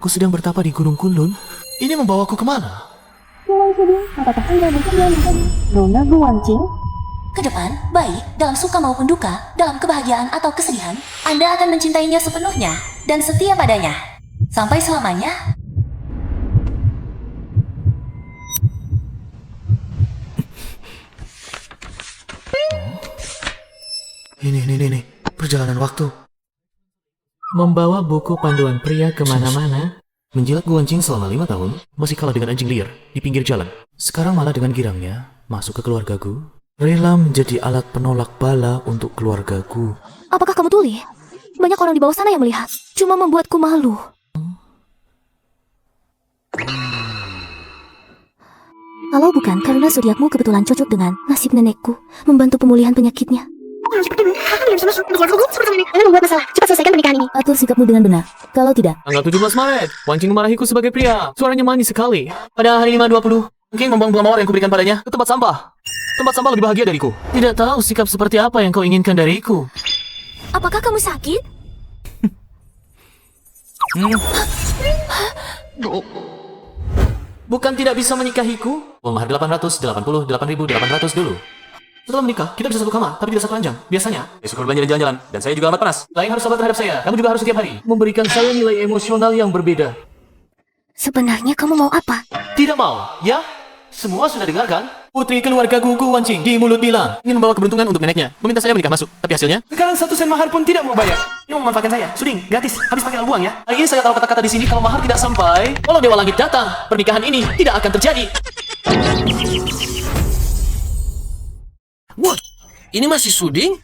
Aku sedang bertapa di Gunung Kunlun. Ini membawaku kemana? Apakah Anda bersedia menjadi Nona Guancing? Ke depan, baik dalam suka maupun duka, dalam kebahagiaan atau kesedihan, Anda akan mencintainya sepenuhnya dan setia padanya. Sampai selamanya. Ini. Perjalanan waktu. Membawa buku panduan pria kemana-mana. Menjilat guancing selama 5 tahun, masih kalah dengan anjing liar di pinggir jalan. Sekarang malah dengan girangnya, masuk ke keluargaku. Rela menjadi alat penolak bala untuk keluargaku. Apakah kamu tuli? Banyak orang di bawah sana yang melihat. Cuma membuatku malu. Kalau bukan karena zodiakmu kebetulan cocok dengan nasib nenekku, membantu pemulihan penyakitnya. Cepat selesaikan pernikahan ini. Atur sikapmu dengan benar. Kalau tidak, Tanggal 17 Maret, Wancing memarahiku sebagai pria. Suaranya manis sekali. Pada hari 5.20, Mungkin membuang mawar yang kuberikan padanya ke tempat sampah. Tempat sampah lebih bahagia dariku. tidak tahu sikap seperti apa yang kau inginkan dariku. apakah kamu sakit? Bukan tidak bisa menikahiku? Uang mahar 888.800 dulu. Setelah menikah, kita bisa satu kamar, tapi tidak satu ranjang. Biasanya, besok berbelanja dan jalan-jalan. Dan saya juga amat panas. Lain harus sabar terhadap saya. Kamu juga harus setiap hari Memberikan saya nilai emosional yang berbeda. Sebenarnya kamu mau apa? tidak mau, ya? Semua sudah dengarkan? Putri keluarga Gugu Wancing di mulut bilang ingin membawa keberuntungan untuk neneknya. Meminta saya menikah masuk. Tapi hasilnya? Sekarang 1 sen mahar pun tidak mau bayar. Ini mau memanfaatkan saya. Suding, gratis. Habis pakai buang ya. Hari ini saya tahu kata-kata di sini kalau mahar tidak sampai. Walau Dewa Langit datang, pernikahan ini tidak akan terjadi. What? Ini masih Suding?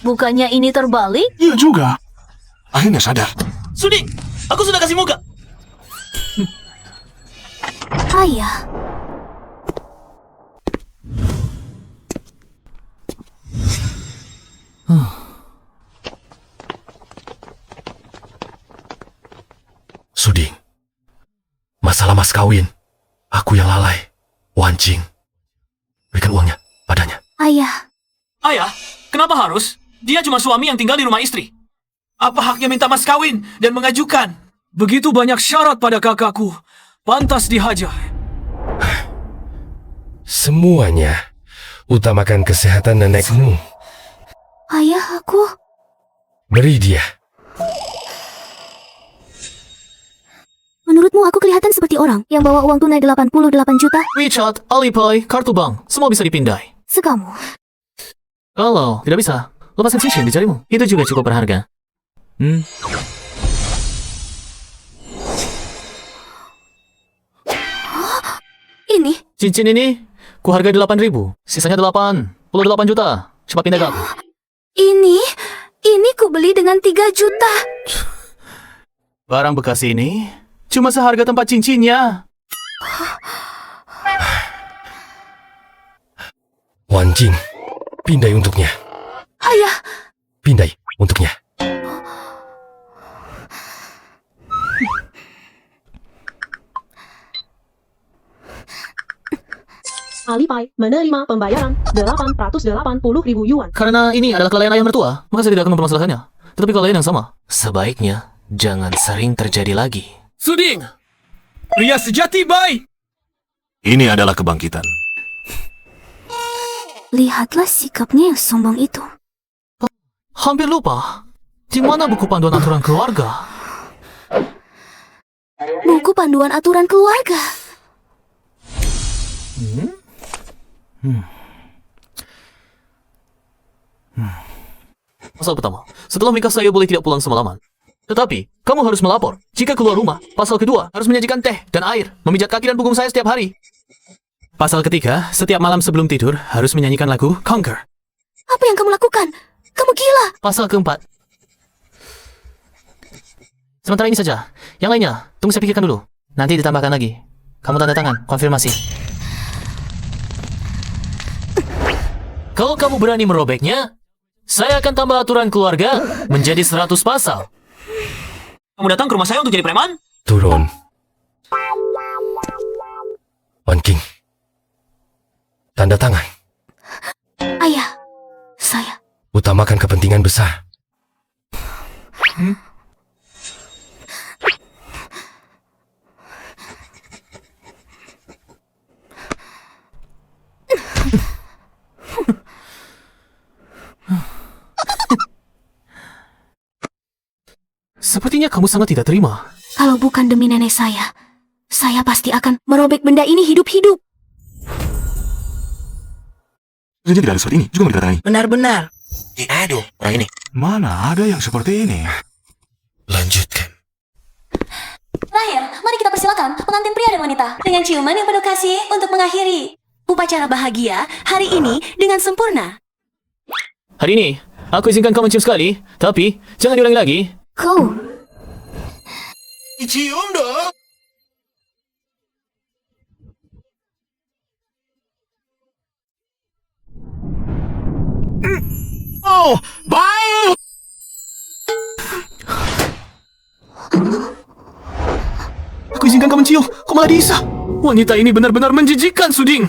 Bukannya ini terbalik? Iya juga. Akhirnya sadar. Suding, aku sudah kasih muka. Ayah. Suding. Masalah mas kawin. Aku yang lalai. Wancing. Berikan uangnya padanya. Ayah. Ayah, kenapa harus? Dia cuma suami yang tinggal di rumah istri. Apa haknya minta mas kawin dan mengajukan? Begitu banyak syarat pada kakakku. Pantas dihajar. Semuanya. Utamakan kesehatan nenekmu. Ayah, aku... Beri dia. Menurutmu aku kelihatan seperti orang yang bawa uang tunai 88 juta? WeChat, Alipay, kartu bank, semua bisa dipindai. Sekamu. Kalau tidak bisa, lepaskan cincin di jarimu. Itu juga cukup berharga. Ini? Cincin ini, kuhargai 8.000. Sisanya 88 juta. Cepat pindah ke aku. Ini ku beli dengan 3 juta. Barang bekas ini cuma seharga tempat cincinnya. Wancing. Pindai untuknya. Ayah, Pindai untuknya. Alipay menerima pembayaran 880.000 yuan. Karena ini adalah kelalaian ayah mertua, maka saya tidak akan mempermasalahkannya. Tetapi kelalaian yang sama, sebaiknya jangan sering terjadi lagi. Suding, pria sejati baik. Ini adalah kebangkitan. lihatlah sikapnya yang sombong itu. Hampir lupa. Di mana buku panduan aturan keluarga? Buku panduan aturan keluarga. Pasal pertama, setelah menikah saya boleh tidak pulang semalaman. Tetapi, kamu harus melapor. Jika keluar rumah, pasal kedua, harus menyajikan teh dan air, memijat kaki dan punggung saya setiap hari. Pasal ketiga, setiap malam sebelum tidur, harus menyanyikan lagu Conquer. Apa yang kamu lakukan? Kamu gila. Pasal keempat. Sementara ini saja. Yang lainnya, tunggu saya pikirkan dulu. Nanti ditambahkan lagi. Kamu tanda tangan, konfirmasi. Kalau kamu berani merobeknya, saya akan tambah aturan keluarga menjadi 100 pasal. Kamu datang ke rumah saya untuk jadi preman? Turun. Wancing. Tanda tangan. Ayah, saya. Utamakan kepentingan besar. Sepertinya kamu sangat tidak terima. Kalau bukan demi nenek saya pasti akan merobek benda ini hidup-hidup. Saja tidak ada seperti ini, juga mau dikatai. Benar-benar. Aduh, orang ini. Mana ada yang seperti ini? Lanjutkan. Terakhir, mari kita persilakan pengantin pria dan wanita dengan ciuman yang penuh kasih untuk mengakhiri upacara bahagia hari ini dengan sempurna. Hari ini, aku izinkan kau mencium sekali, tapi jangan diulangi lagi. Kau, Cium dong. Oh, baik. Aku izinkan kau mencium, kau malah diisah. Wanita ini benar-benar menjijikkan, Suding.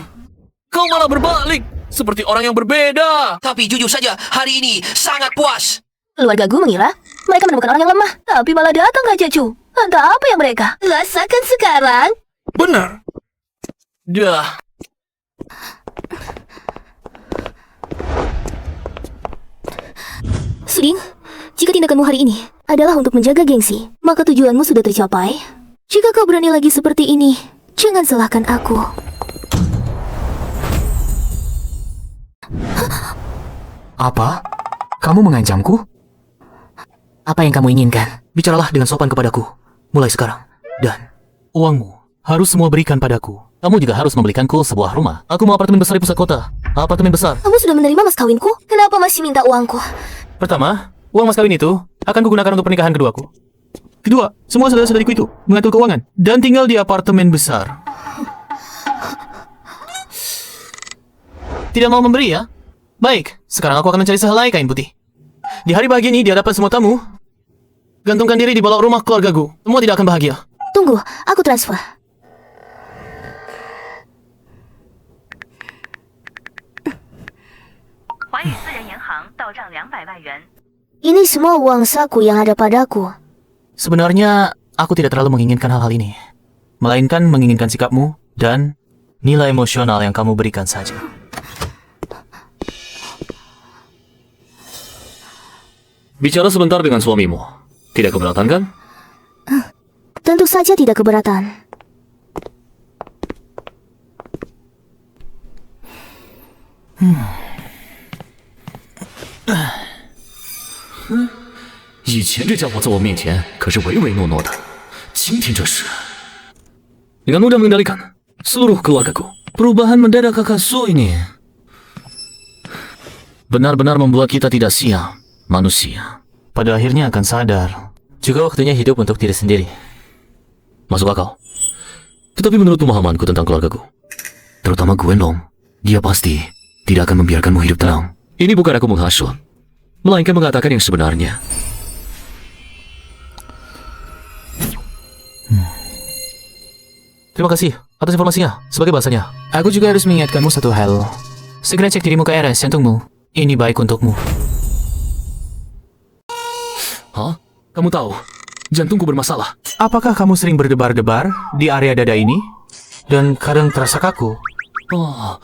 Kau malah berbalik, seperti orang yang berbeda. Tapi jujur saja, hari ini sangat puas. keluargaku mengira mereka menemukan orang yang lemah, tapi malah datang Raja Chu. Entah apa yang mereka rasakan sekarang. Benar. Dah. Suding, jika tindakanmu hari ini adalah untuk menjaga gengsi, maka tujuanmu sudah tercapai. Jika kau berani lagi seperti ini, jangan salahkan aku. Apa? Kamu mengancamku? Apa yang kamu inginkan? Bicaralah dengan sopan kepadaku. Mulai sekarang. Dan uangmu harus semua berikan padaku. Kamu juga harus membelikanku sebuah rumah. Aku mau apartemen besar di pusat kota. Apartemen besar. Kamu sudah menerima mas kawinku? Kenapa masih minta uangku? Pertama, uang mas kawin itu akan kugunakan untuk pernikahan keduaku. Kedua, semua saudara-saudariku itu mengatur keuangan dan tinggal di apartemen besar. Tidak mau memberi ya? Baik, sekarang aku akan mencari sehelai kain putih. Di hari bahagia ini di hadapan semua tamu, gantungkan diri di bawah rumah keluargaku. Semua tidak akan bahagia. Tunggu, aku transfer. Ini semua uang saku yang ada padaku. Sebenarnya, aku tidak terlalu menginginkan hal-hal ini. Melainkan menginginkan sikapmu dan nilai emosional yang kamu berikan saja. Bicara sebentar dengan suamimu. Tidak keberatan kan? Tentu saja tidak keberatan. Dengan mudah mengendalikan seluruh keluargaku. Perubahan mendadak kakak Su ini benar-benar membuat kita tidak siap, manusia. Pada akhirnya akan sadar. Juga waktunya hidup untuk diri sendiri. Masuk akal. Tetapi menurut pemahamanku tentang keluargaku, terutama Gwenlong, dia pasti tidak akan membiarkanmu hidup tenang. Ini bukan aku menghasut, melainkan mengatakan yang sebenarnya. Terima kasih atas informasinya. Sebagai bahasanya, aku juga harus mengingatkanmu satu hal. Segera cek dirimu ke RS jantungmu. Ini baik untukmu. Hah? Kamu tahu, jantungku bermasalah. Apakah kamu sering berdebar-debar di area dada ini? Dan kadang terasa kaku? Oh,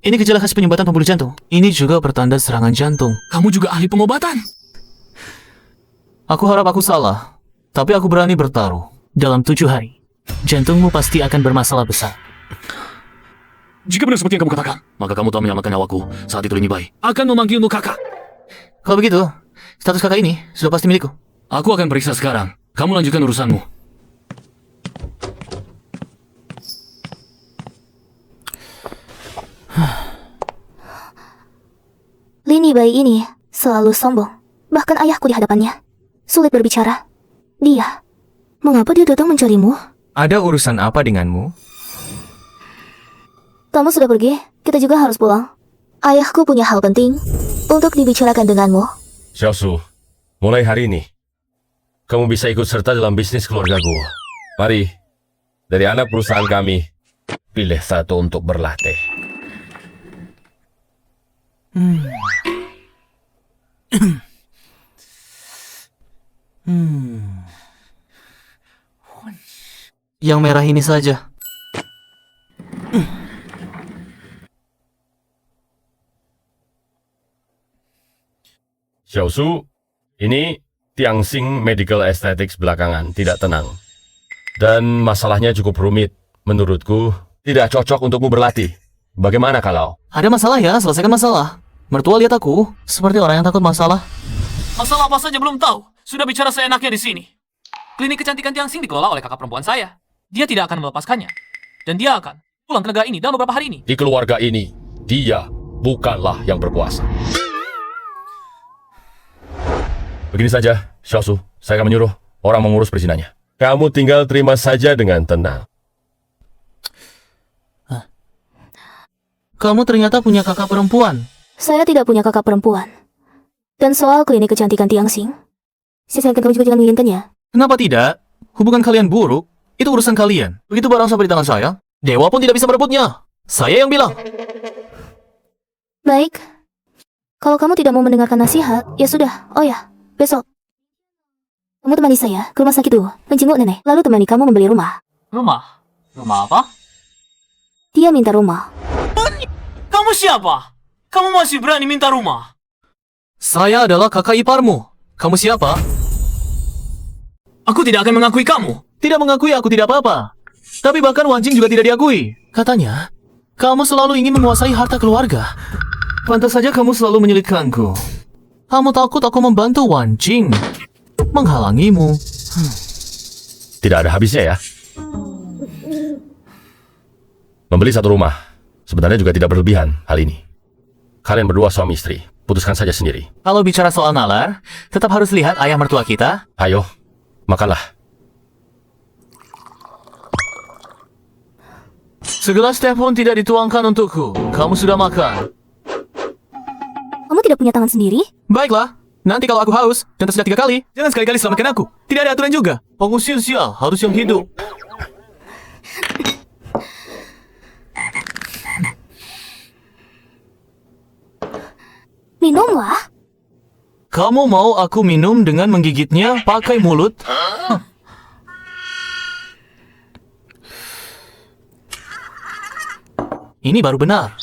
Ini gejala khas penyumbatan pembuluh jantung. Ini juga pertanda serangan jantung. kamu juga ahli pengobatan. Aku harap aku salah, tapi aku berani bertaruh. Dalam 7 hari, jantungmu pasti akan bermasalah besar. Jika benar seperti yang kamu katakan, maka kamu telah menyelamatkan nyawaku saat itu Lini Bai. Akan memanggilmu kakak. Kalau begitu, status kakak ini sudah pasti milikku. Aku akan periksa sekarang. Kamu lanjutkan urusanmu. Lini bayi ini selalu sombong. Bahkan ayahku di hadapannya. Sulit berbicara. Dia, mengapa dia datang mencarimu? Ada urusan apa denganmu? Kamu sudah pergi, kita juga harus pulang. Ayahku punya hal penting untuk dibicarakan denganmu. Xiaosu, mulai hari ini, kamu bisa ikut serta dalam bisnis keluargaku. Mari, dari anak perusahaan kami, pilih satu untuk berlatih. Yang merah ini saja. Xiaosu, ini Tianxing Medical Aesthetics belakangan tidak tenang. Dan masalahnya cukup rumit. Menurutku, tidak cocok untukmu berlatih. Bagaimana kalau? Ada masalah ya, selesaikan masalah. Mertua lihat aku, seperti orang yang takut masalah. Masalah apa saja belum tahu. Sudah bicara seenaknya di sini. Klinik kecantikan Tianxing dikelola oleh kakak perempuan saya. Dia tidak akan melepaskannya. Dan dia akan pulang ke negara ini dalam beberapa hari ini. Di keluarga ini, dia bukanlah yang berkuasa. Begini saja, Xiaosu. Saya akan menyuruh orang mengurus perizinannya. Kamu tinggal terima saja dengan tenang. Kamu ternyata punya kakak perempuan. Saya tidak punya kakak perempuan. Dan soal klinik kecantikan Tianxing, saya yakin kamu juga jangan menginginkannya. Kenapa tidak? Hubungan kalian buruk, itu urusan kalian. Begitu barang sampai di tangan saya, dewa pun tidak bisa merebutnya. Saya yang bilang. Baik. Kalau kamu tidak mau mendengarkan nasihat, ya sudah. Oh ya, besok kamu temani saya ke rumah sakit dulu, menjenguk nenek. Lalu temani kamu membeli rumah. Rumah? Rumah apa? Dia minta rumah. Kamu siapa? Kamu masih berani minta rumah? Saya adalah kakak iparmu. Kamu siapa? Aku tidak akan mengakui kamu. Tidak mengakui aku tidak apa-apa. Tapi bahkan Wanjing juga tidak diakui. Katanya, kamu selalu ingin menguasai harta keluarga. Pantas saja kamu selalu menyulitkanku. Kamu takut aku membantu Wanjing, menghalangimu. Tidak ada habisnya ya. Membeli satu rumah sebenarnya juga tidak berlebihan hal ini. Kalian berdua suami istri, putuskan saja sendiri. Kalau bicara soal nalar, tetap harus lihat ayah mertua kita. Ayo, makanlah. Segelas teh pun tidak dituangkan untukku. Kamu sudah makan. Kamu tidak punya tangan sendiri? Baiklah, nanti kalau aku haus dan tersedak 3 kali, jangan sekali-kali selamatkan aku. Tidak ada aturan juga. Pengusir sial harus yang hidup. Minumlah. Kamu mau aku minum dengan menggigitnya pakai mulut? Ini baru benar.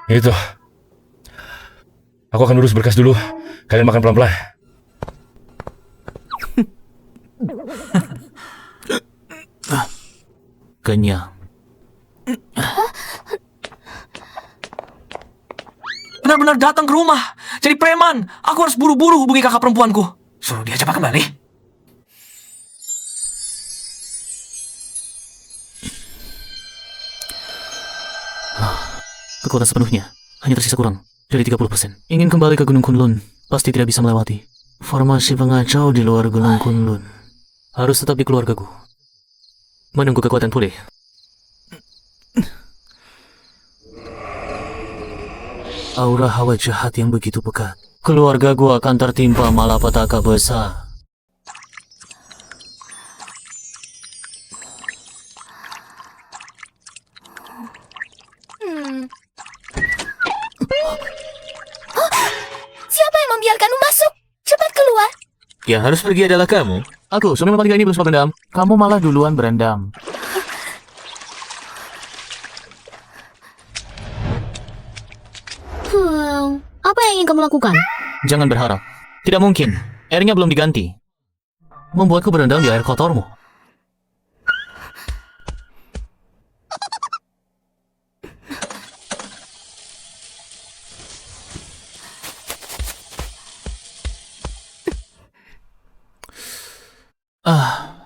Itu. Aku akan urus berkas dulu. Kalian makan pelan-pelan. Kenyang. Benar-benar datang ke rumah. Jadi preman. Aku harus buru-buru hubungi kakak perempuanku. Suruh dia cepat kembali. Kekuatan sepenuhnya. Hanya tersisa kurang dari 30%. Ingin kembali ke Gunung Kunlun, pasti tidak bisa melewati. Formasi pengacau di luar Gunung Kunlun. Harus tetap di keluargaku. Menunggu kekuatan pulih. Aura hawa jahat yang begitu pekat. Keluarga gua akan tertimpa malapetaka besar. Siapa yang membiarkanmu masuk? Cepat keluar. Yang harus pergi adalah kamu. Aku, suami memang ini belum sempat berendam. Kamu malah duluan berendam. Apa yang ingin kamu lakukan? Jangan berharap. Tidak mungkin. Airnya belum diganti. Membuatku berendam di air kotormu.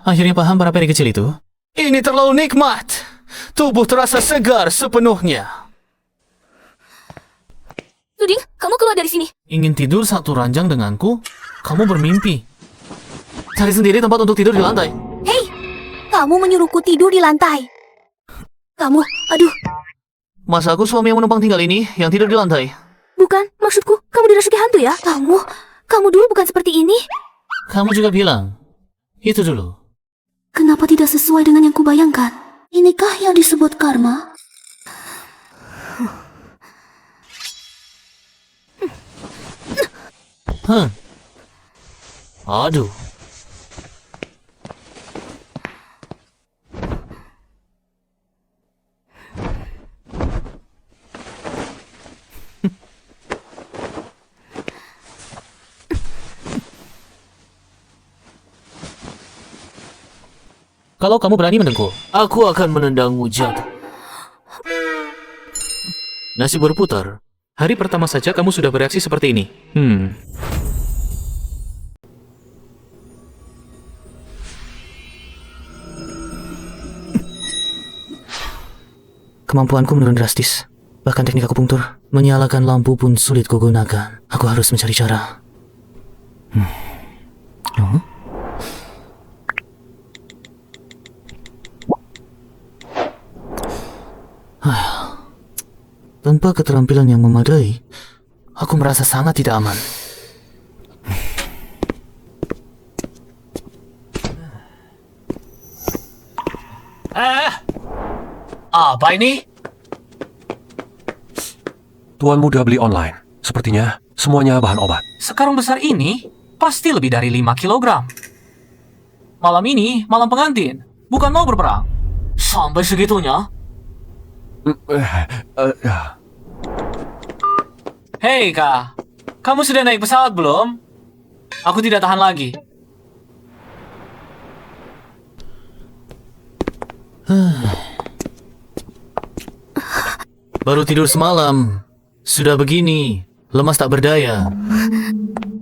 Akhirnya paham para peri kecil itu. Ini terlalu nikmat. Tubuh terasa segar sepenuhnya. Tuding, kamu keluar dari sini. Ingin tidur satu ranjang denganku? Kamu bermimpi. Cari sendiri tempat untuk tidur di lantai. Hei, kamu menyuruhku tidur di lantai. Kamu, aduh. Masa aku suami yang menumpang tinggal ini yang tidur di lantai? Bukan, maksudku, kamu dirasuki hantu ya? Kamu dulu bukan seperti ini. Kamu juga bilang. Itu dulu. Kenapa tidak sesuai dengan yang kubayangkan? Inikah yang disebut karma? Aduh. Kalau kamu berani mendengkur, aku akan menendangmu jatuh. Nasib berputar. Hari pertama saja kamu sudah bereaksi seperti ini. Kemampuanku menurun drastis. Bahkan teknik akupunktur, menyalakan lampu pun sulit kugunakan. Aku harus mencari cara. Tanpa keterampilan yang memadai, aku merasa sangat tidak aman. Apa ini? Tuan muda beli online. Sepertinya semuanya bahan obat. Sekarang besar ini pasti lebih dari 5 kilogram. Malam ini malam pengantin, bukan mau berperang. Sampai segitunya? Hei kak, kamu sudah naik pesawat belum? Aku tidak tahan lagi. Baru tidur semalam. Sudah begini, lemas tak berdaya.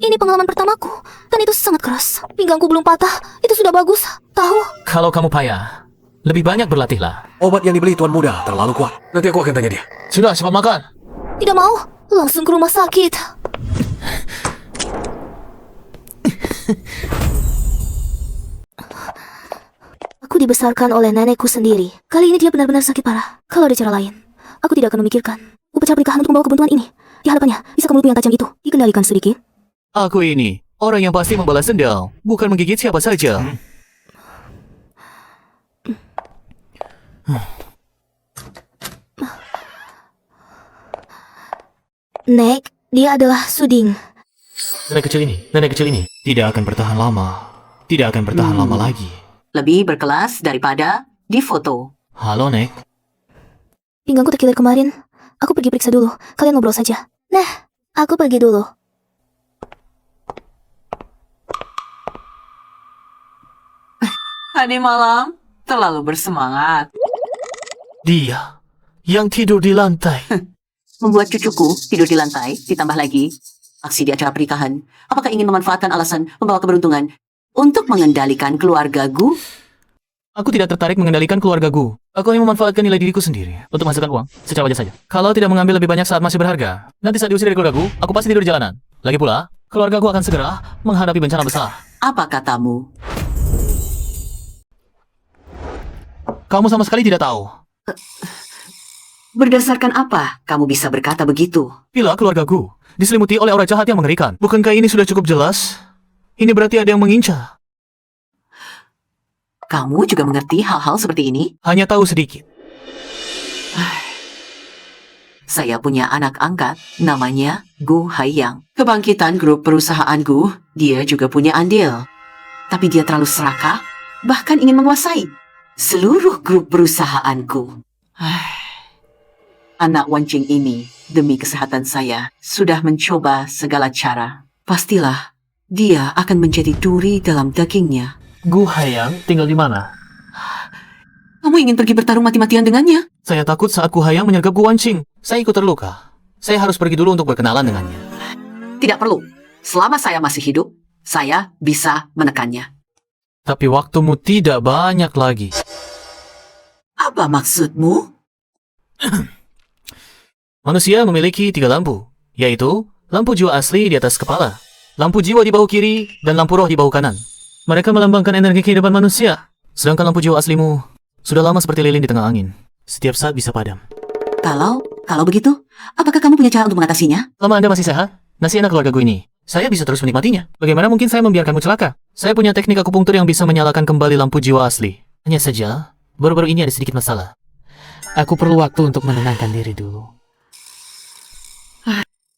Ini pengalaman pertamaku, dan itu sangat keras. Pinggangku belum patah, itu sudah bagus. Tahu? Kalau kamu payah, lebih banyak berlatihlah. Obat yang dibeli tuan muda terlalu kuat. Nanti aku akan tanya dia. Sudah, cepat makan. Tidak mau, langsung ke rumah sakit. Aku dibesarkan oleh nenekku sendiri. Kali ini dia benar-benar sakit parah. Kalau ada cara lain, aku tidak akan memikirkan upacara pernikahan untuk membawa kebuntuan ini. Di hadapannya, bisa mulutmu yang tajam itu dikendalikan sedikit. Aku ini, orang yang pasti membalas dendam, bukan menggigit siapa saja. Nek, dia adalah Suding. Nenek kecil ini tidak akan bertahan lama. Tidak akan bertahan lama lagi. Lebih berkelas daripada di foto. Halo, Nek. Pinggangku terkilir kemarin. Aku pergi periksa dulu. Kalian ngobrol saja. Nah, aku pergi dulu. Tadi malam terlalu bersemangat. Dia yang tidur di lantai. Membuat cucuku tidur di lantai, ditambah lagi aksi di acara pernikahan. Apakah ingin memanfaatkan alasan membawa keberuntungan untuk mengendalikan keluarga Gu? Aku tidak tertarik mengendalikan keluarga Gu. Aku hanya memanfaatkan nilai diriku sendiri untuk menghasilkan uang secara wajar saja. Kalau tidak mengambil lebih banyak saat masih berharga, nanti saat diusir dari keluarga Gu, aku pasti tidur di jalanan. Lagi pula, keluarga Gu akan segera menghadapi bencana besar. Apa katamu? Kamu sama sekali tidak tahu. Berdasarkan apa kamu bisa berkata begitu? Bila keluarga Gu diselimuti oleh aura jahat yang mengerikan, bukankah ini sudah cukup jelas? Ini berarti ada yang mengincar. Kamu juga mengerti hal-hal seperti ini? Hanya tahu sedikit. Saya punya anak angkat, namanya Gu Haiyang. Kebangkitan grup perusahaan Gu, dia juga punya andil. Tapi dia terlalu serakah, bahkan ingin menguasai seluruh grup perusahaanku. Anak Wancing ini, demi kesehatan saya, sudah mencoba segala cara. Pastilah, dia akan menjadi duri dalam dagingnya. Gu Haiyang tinggal di mana? Kamu ingin pergi bertarung mati-matian dengannya? Saya takut saat Gu Haiyang menyergap Gu Wancing. Saya ikut terluka. Saya harus pergi dulu untuk berkenalan dengannya. Tidak perlu. Selama saya masih hidup, saya bisa menekannya. Tapi waktumu tidak banyak lagi. Apa maksudmu? Manusia memiliki 3 lampu, yaitu lampu jiwa asli di atas kepala, lampu jiwa di bahu kiri, dan lampu roh di bahu kanan. Mereka melambangkan energi kehidupan manusia. Sedangkan lampu jiwa aslimu sudah lama seperti lilin di tengah angin. Setiap saat bisa padam. Kalau begitu, apakah kamu punya cara untuk mengatasinya? Lama Anda masih sehat? Nasi enak keluarga gue ini. Saya bisa terus menikmatinya. Bagaimana mungkin saya membiarkanmu celaka? Saya punya teknik akupunktur yang bisa menyalakan kembali lampu jiwa asli. Hanya saja, baru-baru ini ada sedikit masalah. Aku perlu waktu untuk menenangkan diri dulu.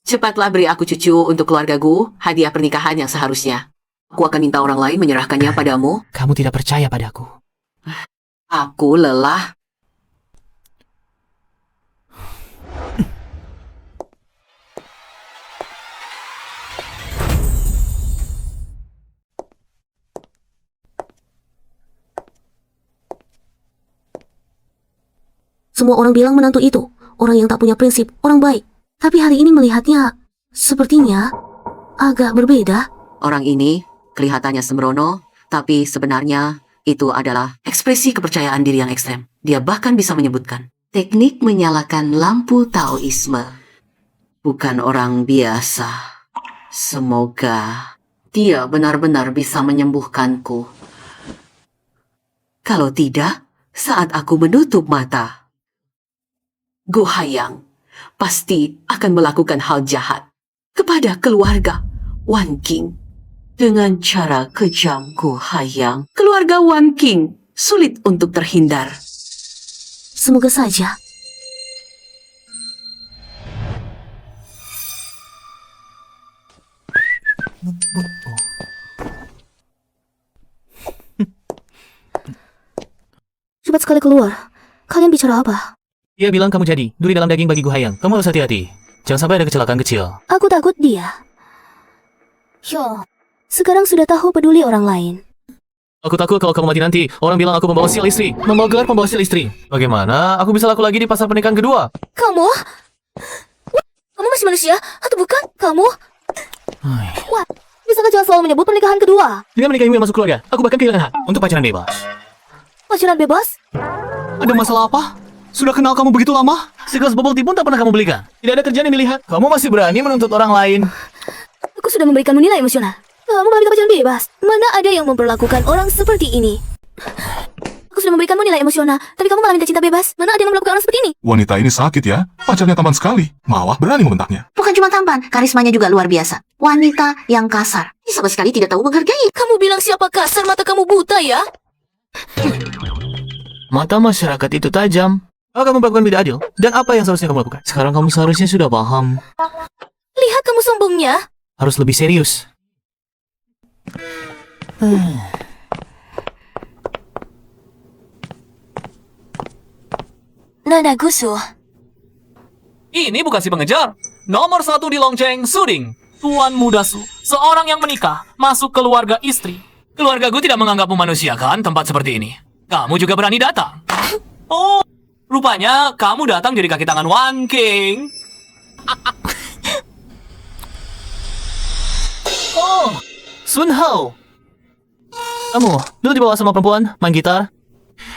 Cepatlah beri aku cucu untuk keluarga Gu, hadiah pernikahan yang seharusnya. Aku akan minta orang lain menyerahkannya padamu. Kamu tidak percaya padaku. Aku lelah. Semua orang bilang menantu itu orang yang tak punya prinsip, orang baik. Tapi hari ini melihatnya sepertinya agak berbeda. Orang ini kelihatannya sembrono, tapi sebenarnya itu adalah ekspresi kepercayaan diri yang ekstrem. Dia bahkan bisa menyebutkan teknik menyalakan lampu Taoisme. Bukan orang biasa. Semoga dia benar-benar bisa menyembuhkanku. Kalau tidak, saat aku menutup mata, Go Haiyang pasti akan melakukan hal jahat kepada keluarga Wan King. Dengan cara kejam Go Haiyang, keluarga Wan King sulit untuk terhindar. Semoga saja. Cepat sekali keluar. Kalian bicara apa? Dia bilang kamu jadi duri dalam daging bagi Gu Haiyang. Kamu harus hati-hati. Jangan sampai ada kecelakaan kecil. Aku takut dia. Yo, sekarang sudah tahu peduli orang lain. Aku takut kalau kamu mati nanti, orang bilang aku membawa sil istri. Membawa gelar pembawa sil istri. Bagaimana? Aku bisa laku lagi di pasar pernikahan kedua. Kamu? Kamu masih manusia atau bukan? Kamu? Wah, bisakah jangan selalu menyebut pernikahan kedua? Dengan menikahimu yang masuk keluarga, aku bahkan kehilangan hak untuk pacaran bebas. Pacaran bebas? Ada masalah apa? Sudah kenal kamu begitu lama? Segelas bubble tea pun tak pernah kamu belikan. Tidak ada kerjaan yang dilihat. Kamu masih berani menuntut orang lain. Aku sudah memberikanmu nilai emosional. Kamu malah minta pacaran bebas. Mana ada yang memperlakukan orang seperti ini? Aku sudah memberikanmu nilai emosional, tapi kamu malah minta cinta bebas. Mana ada yang memperlakukan orang seperti ini? Wanita ini sakit ya. Pacarnya tampan sekali. Mawar berani membentaknya. Bukan cuma tampan, karismanya juga luar biasa. Wanita yang kasar. Dia sama sekali tidak tahu menghargai. Kamu bilang siapa kasar, mata kamu buta ya? Mata masyarakat itu tajam. Kamu melakukan tidak adil. Dan apa yang seharusnya kamu lakukan? Sekarang kamu seharusnya sudah paham. Lihat kamu sombongnya. Harus lebih serius. Nada Gusu. Ini bukan si pengejar. Nomor 1 di lonceng, Suding. Tuan Muda Su, seorang yang menikah, masuk keluarga istri. Keluargaku tidak menganggapmu manusia kan tempat seperti ini. Kamu juga berani datang. Oh, rupanya kamu datang jadi kaki tangan Wan King. Oh, Sun Hao. Kamu dulu dibawa sama perempuan, main gitar.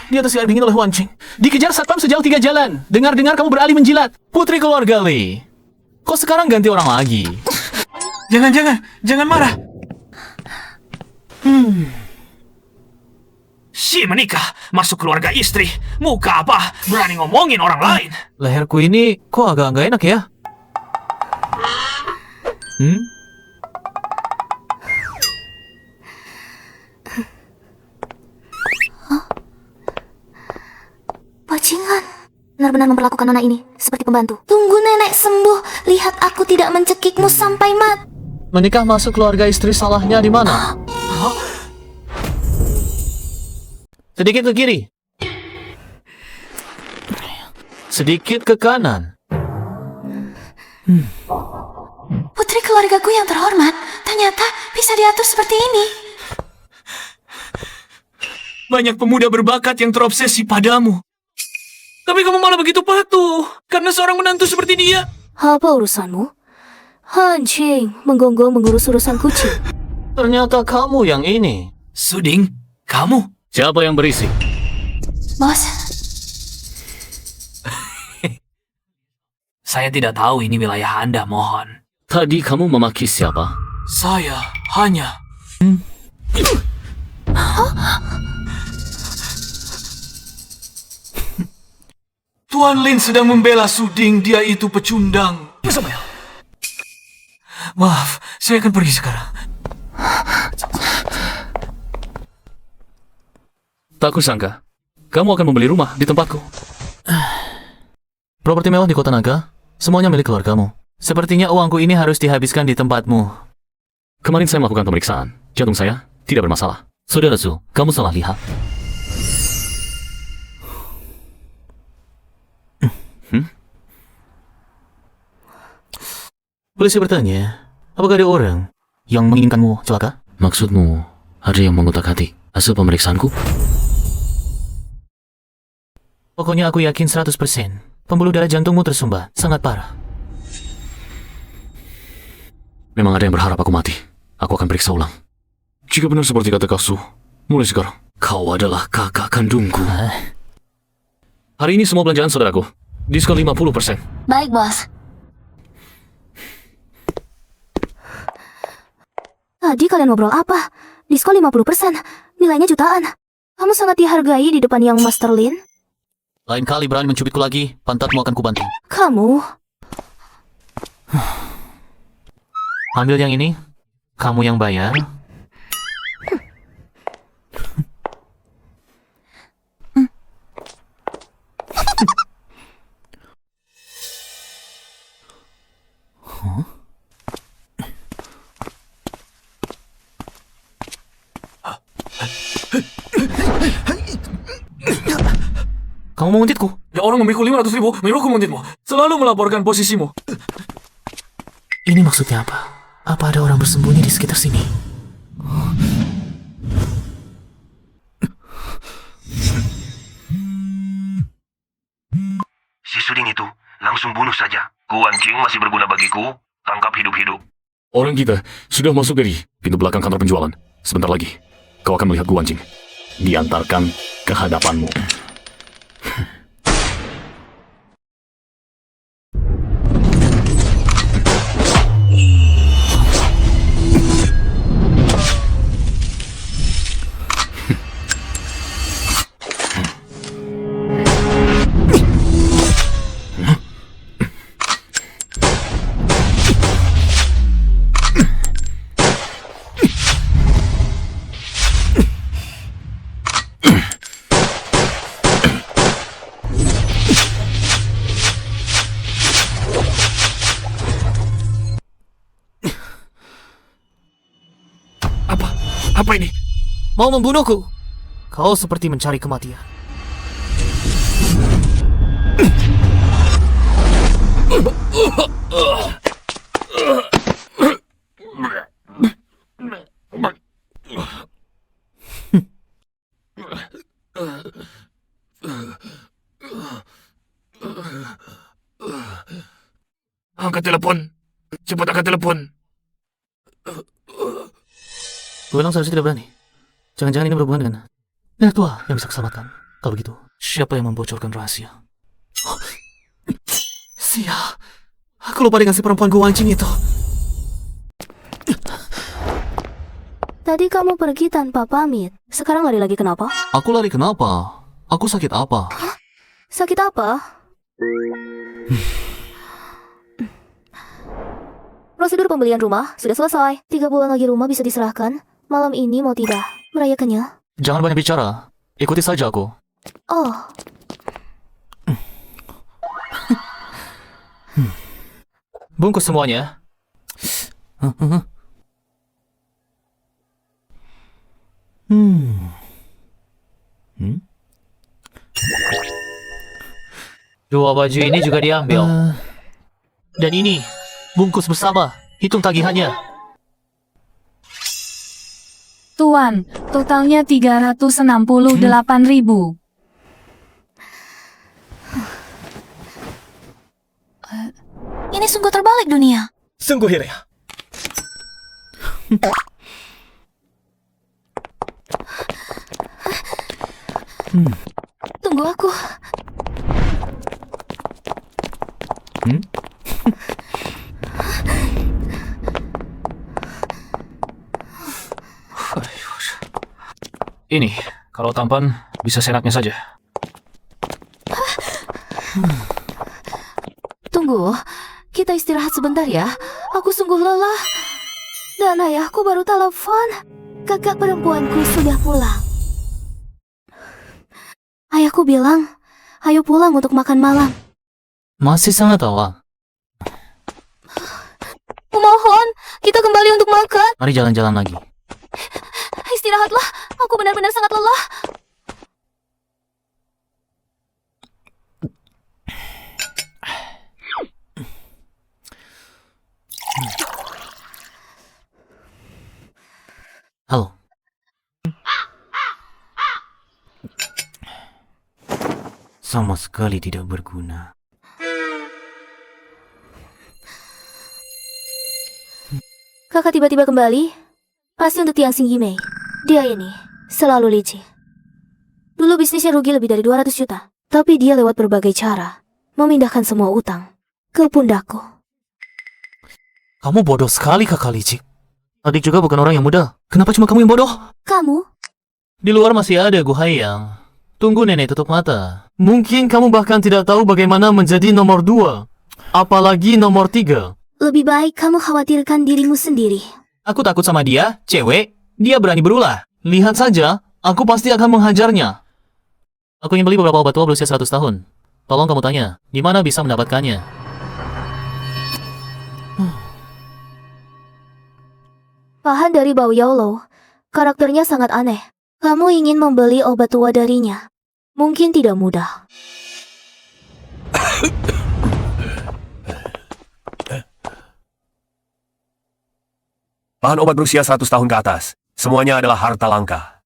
Di atas air dingin oleh Wan Qing. Dikejar satpam sejauh 3 jalan. Dengar-dengar kamu beralih menjilat. Putri keluarga Li. Kok sekarang ganti orang lagi? Jangan marah. Si menikah, masuk keluarga istri. Muka apa? Berani ngomongin orang lain. Leherku ini kok agak nggak enak ya? Bajingan. Benar-benar memperlakukan nona ini seperti pembantu. Tunggu nenek sembuh. Lihat aku tidak mencekikmu sampai mati. Menikah masuk keluarga istri salahnya di mana? Sedikit ke kiri. Sedikit ke kanan. Putri keluargaku yang terhormat ternyata bisa diatur seperti ini. Banyak pemuda berbakat yang terobsesi padamu. Tapi kamu malah begitu patuh karena seorang menantu seperti dia. Apa urusanmu? Hancing, menggonggong mengurus urusan kucing. Ternyata kamu yang ini. Suding, kamu? Siapa yang berisi? Bos, Saya tidak tahu ini wilayah Anda, mohon. Tadi kamu memaki siapa? Saya hanya... Tuan Lin sedang membela Suding, dia itu pecundang. Isabel. Maaf, saya akan pergi sekarang. Tak kusangka, kamu akan membeli rumah di tempatku. Properti mewah di kota naga, semuanya milik keluargamu. Sepertinya uangku ini harus dihabiskan di tempatmu. Kemarin saya melakukan pemeriksaan. Jantung saya tidak bermasalah. Saudara Su, kamu salah lihat. Boleh saya bertanya, apakah ada orang yang menginginkanmu celaka? Maksudmu, ada yang mengutak hati hasil pemeriksaanku? Pokoknya aku yakin 100%. Pembuluh darah jantungmu tersumbat. Sangat parah. Memang ada yang berharap aku mati. Aku akan periksa ulang. Jika benar seperti kata Kak Su, mulai sekarang, kau adalah kakak kandungku. Hari ini semua belanjaan saudaraku. Diskon 50%. Baik, bos. Tadi kalian ngobrol apa? Diskon 50%. Nilainya jutaan. Kamu sangat dihargai di depan yang Master Lin. Lain kali berani mencubitku lagi, pantatmu akan kubanting. Kamu... Ambil yang ini. Kamu yang bayar. Kamu mau nguntitku? Ya orang memikul 500.000, menyuruhku menguntitmu. Selalu melaporkan posisimu. Ini maksudnya apa? Apa ada orang bersembunyi di sekitar sini? Si Suding itu langsung bunuh saja. Guancing masih berguna bagiku. Tangkap hidup-hidup. Orang kita sudah masuk dari pintu belakang kantor penjualan. Sebentar lagi, kau akan melihat Guancing. Diantarkan ke hadapanmu. Apa ini? Mau membunuhku? Kau seperti mencari kematian. Angkat telepon. Cepat angkat telepon. Gue bilang seharusnya tidak berani. Jangan-jangan ini berhubungan dengan nenek tua yang bisa keselamatkan. Kalau begitu, siapa yang membocorkan rahasia? Oh, sial. Aku lupa dengan si perempuan Guancing itu. Tadi kamu pergi tanpa pamit. Sekarang lari lagi kenapa? Aku lari kenapa? Aku sakit apa? Sakit apa? Prosedur pembelian rumah sudah selesai. 3 bulan lagi rumah bisa diserahkan. Malam ini mau tidak merayakannya? Jangan banyak bicara. Ikuti saja aku. Oh, Bungkus semuanya. Dua baju ini juga diambil. Dan ini, bungkus bersama. Hitung tagihannya. Tuan, totalnya 368.000. ini sungguh terbalik dunia. Sungguh Hirea. Tunggu aku. Ini, kalau tampan, bisa senaknya saja. Tunggu, kita istirahat sebentar ya. Aku sungguh lelah. Dan ayahku baru telepon. Kakak perempuanku sudah pulang. Ayahku bilang, ayo pulang untuk makan malam. Masih sangat awal. Kumohon, kita kembali untuk makan. Mari jalan-jalan lagi. Istirahatlah, aku benar-benar sangat lelah. Halo. Sama sekali tidak berguna. Kakak tiba-tiba kembali. Pasti untuk Tiang Xing Yimei. Dia ini selalu licik. Dulu bisnisnya rugi lebih dari 200 juta. Tapi dia lewat berbagai cara memindahkan semua utang ke pundakku. Kamu bodoh sekali, kakak licik. Adik juga bukan orang yang mudah. Kenapa cuma kamu yang bodoh? Kamu? Di luar masih ada Gu Haiyang. Tunggu nenek tutup mata. Mungkin kamu bahkan tidak tahu bagaimana menjadi nomor 2. Apalagi nomor 3. Lebih baik kamu khawatirkan dirimu sendiri. Aku takut sama dia, cewek. Dia berani berulah. Lihat saja, aku pasti akan menghajarnya. Aku ingin beli beberapa obat tua berusia 100 tahun. Tolong kamu tanya, di mana bisa mendapatkannya? Pahan dari Bao Yaolo, karakternya sangat aneh. Kamu ingin membeli obat tua darinya? Mungkin tidak mudah. Bahan obat berusia 100 tahun ke atas. Semuanya adalah harta langka.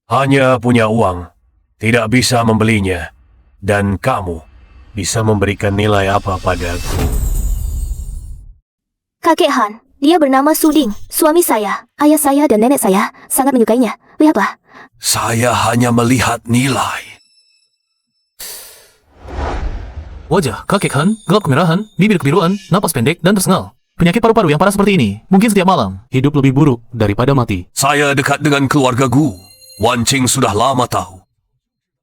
Hanya punya uang. Tidak bisa membelinya. Dan kamu bisa memberikan nilai apa padaku? Kakek Han, dia bernama Suding. Suami saya, ayah saya dan nenek saya sangat menyukainya. Lihatlah. Saya hanya melihat nilai. Wajah kakek Han, gelap kemerahan, bibir kebiruan, napas pendek dan tersengal. Penyakit paru-paru yang parah seperti ini, mungkin setiap malam, hidup lebih buruk daripada mati. Saya dekat dengan keluarga Gu. Wan Qing sudah lama tahu.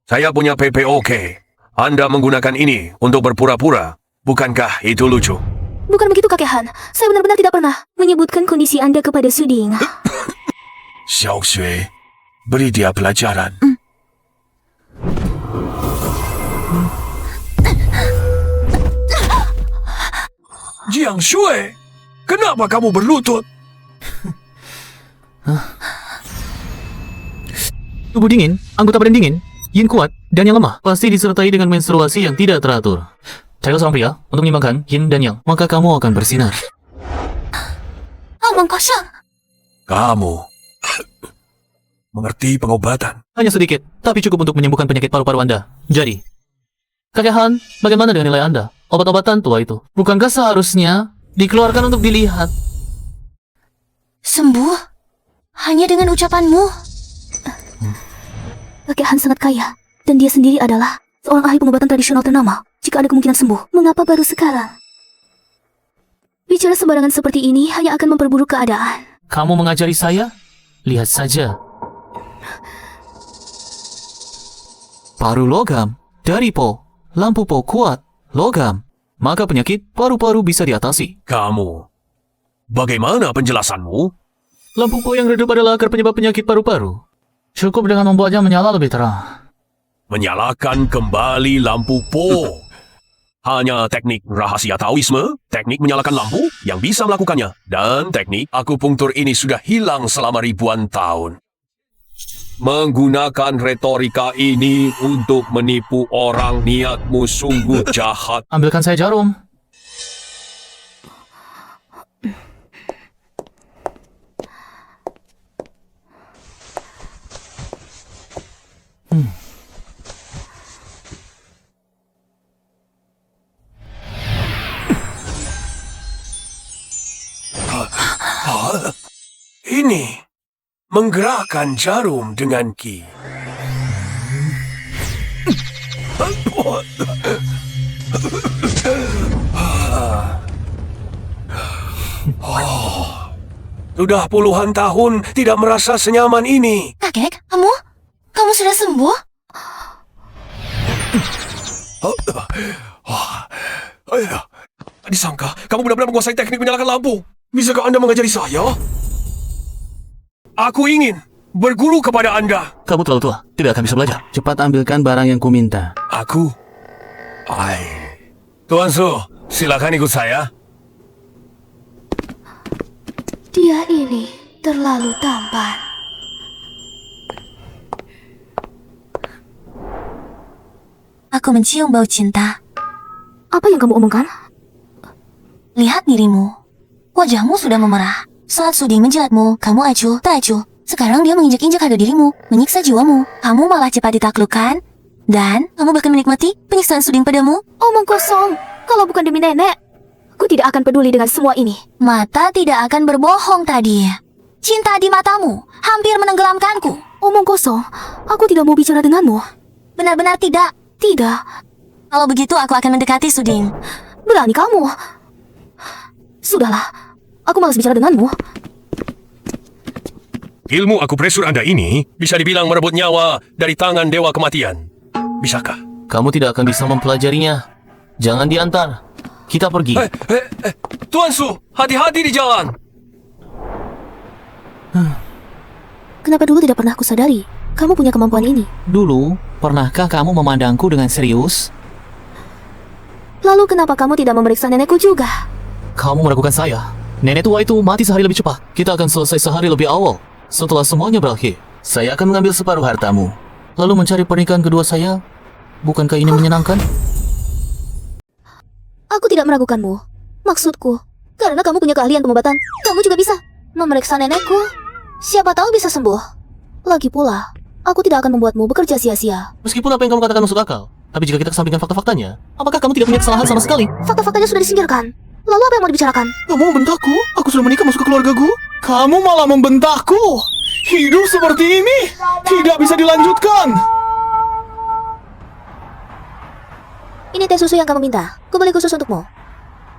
Saya punya PPOK. Anda menggunakan ini untuk berpura-pura. Bukankah itu lucu? Bukan begitu kakek Han. Saya benar-benar tidak pernah menyebutkan kondisi Anda kepada Suding. Xiao Xue, beri dia pelajaran. Jiang Xue, kenapa kamu berlutut? Tubuh dingin, anggota badan dingin, yin kuat, dan yang lemah pasti disertai dengan menstruasi yang tidak teratur. Carilah seorang pria untuk menyimbangkan yin dan yang, maka kamu akan bersinar. Omong kosong. Kamu mengerti pengobatan? Hanya sedikit, tapi cukup untuk menyembuhkan penyakit paru-paru Anda. Jadi, kakek Han, bagaimana dengan nilai Anda? Obat-obatan tua itu, bukankah seharusnya dikeluarkan untuk dilihat? Sembuh? Hanya dengan ucapanmu? Kakek Han sangat kaya, dan dia sendiri adalah seorang ahli pengobatan tradisional ternama. Jika ada kemungkinan sembuh, mengapa baru sekarang? Bicara sembarangan seperti ini hanya akan memperburuk keadaan. Kamu mengajari saya? Lihat saja. Paru logam, dari Po, lampu Po kuat, logam. Maka penyakit paru-paru bisa diatasi. Kamu, bagaimana penjelasanmu? Lampu Po yang redup adalah akar penyebab penyakit paru-paru. Cukup dengan membuatnya menyala lebih terang. Menyalakan kembali lampu Po. Hanya teknik rahasia Taoisme, teknik menyalakan lampu yang bisa melakukannya. Dan teknik akupunktur ini sudah hilang selama ribuan tahun. Menggunakan retorika ini untuk menipu orang, niatmu sungguh jahat. Ambilkan saya jarum. Ini menggerakkan jarum dengan ki. Sudah puluhan tahun tidak merasa senyaman ini. Kakek, kamu sudah sembuh? Disangka kamu benar-benar menguasai teknik menyalakan lampu. Bisakah Anda mengajari saya? Aku ingin berguru kepada Anda. Kamu terlalu tua, tidak akan bisa belajar. Cepat ambilkan barang yang kuminta. Aku? Tuan Su, silakan ikut saya. Dia ini terlalu tampan. Aku mencium bau cinta. Apa yang kamu omongkan? Lihat dirimu. Wajahmu sudah memerah. Saat Suding menjilatmu, kamu acuh, tak acuh. Sekarang dia menginjak-injak harga dirimu, menyiksa jiwamu. Kamu malah cepat ditaklukkan. Dan kamu bahkan menikmati penyiksaan Suding padamu? Omong kosong. Kalau bukan demi nenek, aku tidak akan peduli dengan semua ini. Mata tidak akan berbohong tadi. Cinta di matamu hampir menenggelamkanku. Omong kosong. Aku tidak mau bicara denganmu. Benar-benar tidak. Tidak. Kalau begitu aku akan mendekati Suding. Berani kamu. Sudahlah. Aku malas bicara denganmu. Ilmu akupresur Anda ini bisa dibilang merebut nyawa dari tangan Dewa Kematian. Bisakah? Kamu tidak akan bisa mempelajarinya. Jangan diantar. Kita pergi. Tuan Su, hati-hati di jalan. Kenapa dulu tidak pernah aku sadari kamu punya kemampuan ini? Dulu, pernahkah kamu memandangku dengan serius? Lalu kenapa kamu tidak memeriksa nenekku juga? Kamu meragukan saya. Nenek tua itu mati sehari lebih cepat. Kita akan selesai sehari lebih awal. Setelah semuanya berakhir, saya akan mengambil separuh hartamu. Lalu mencari pernikahan kedua saya. Bukankah ini menyenangkan? Aku tidak meragukanmu. Maksudku, karena kamu punya keahlian pengobatan, kamu juga bisa memeriksa nenekku. Siapa tahu bisa sembuh. Lagi pula, aku tidak akan membuatmu bekerja sia-sia. Meskipun apa yang kamu katakan masuk akal, tapi jika kita kesampingkan fakta-faktanya, apakah kamu tidak punya kesalahan sama sekali? Fakta-faktanya sudah disingkirkan. Lalu apa yang mau dibicarakan? Kamu membentakku? Aku sudah menikah masuk ke keluargaku. Kamu malah membentakku. Hidup seperti ini tidak bisa dilanjutkan. Ini teh susu yang kamu minta. Ku beli khusus untukmu.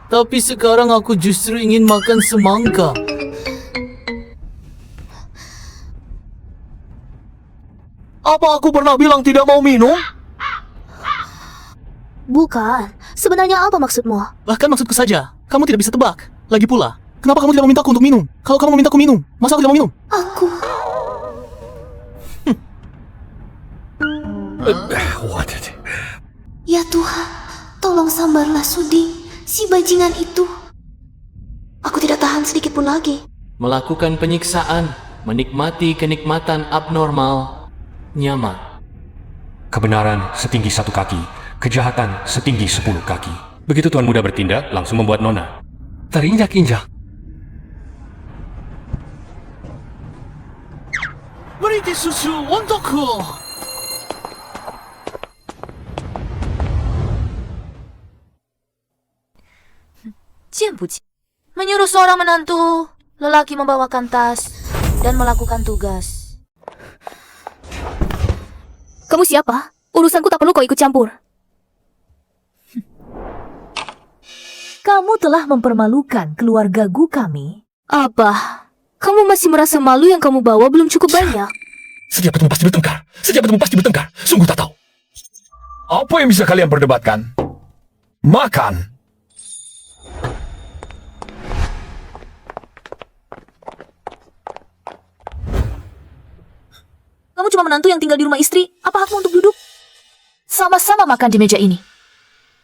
Tapi sekarang aku justru ingin makan semangka. Apa aku pernah bilang tidak mau minum? Bukan. Sebenarnya apa maksudmu? Bahkan maksudku saja, kamu tidak bisa tebak. Lagi pula, kenapa kamu tidak memintaku untuk minum? Kalau kamu memintaku minum, masa aku tidak mau minum? Aku... Ya Tuhan, tolong sambarlah Suding, si bajingan itu. Aku tidak tahan sedikit pun lagi. Melakukan penyiksaan, menikmati kenikmatan abnormal, nyaman. Kebenaran setinggi 1 kaki, kejahatan setinggi 10 kaki. Begitu Tuan Muda bertindak, langsung membuat Nona terinjak-injak. Beri susu untukku. Menyuruh seorang menantu lelaki membawakan tas dan melakukan tugas. Kamu siapa? Urusanku tak perlu kau ikut campur. Kamu telah mempermalukan keluarga Gu kami. Apa? Kamu masih merasa malu yang kamu bawa belum cukup banyak? Setiap bertemu pasti bertengkar. Setiap bertemu pasti bertengkar. Sungguh tak tahu. Apa yang bisa kalian perdebatkan? Makan. Kamu cuma menantu yang tinggal di rumah istri. Apa hakmu untuk duduk? Sama-sama makan di meja ini.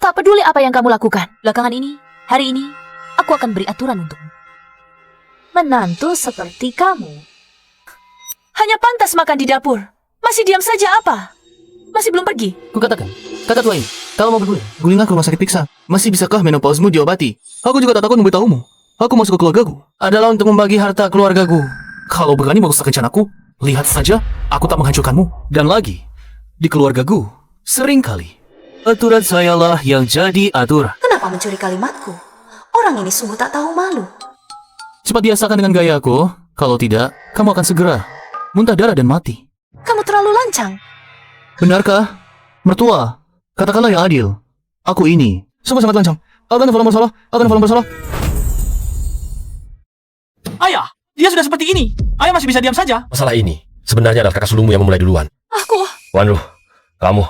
Tak peduli apa yang kamu lakukan. Belakangan ini, hari ini, aku akan beri aturan untukmu. Menantu seperti kamu hanya pantas makan di dapur. Masih diam saja apa? Masih belum pergi? Kukatakan, kakak tua ini, kalau mau berguling, gulinglah ke rumah sakit Piksa. Masih bisakah menopausmu diobati? Aku juga tak takut memberitahumu. Aku masuk ke keluargaku adalah untuk membagi harta keluargaku. Kalau berani merusak rencanaku, lihat saja, aku tak menghancurkanmu. Dan lagi, di keluargaku, seringkali aturan sayalah yang jadi aturan. Kenapa mencuri kalimatku? Orang ini sungguh tak tahu malu. Cepat biasakan dengan gayaku, kalau tidak, kamu akan segera muntah darah dan mati. Kamu terlalu lancang. Benarkah? Mertua, katakanlah yang adil. Aku ini sungguh sangat lancang. Akan falam bersalah. Ayah, dia sudah seperti ini. Ayah masih bisa diam saja. Masalah ini sebenarnya adalah kakak sulungmu yang memulai duluan. Aku... Wanru, kamu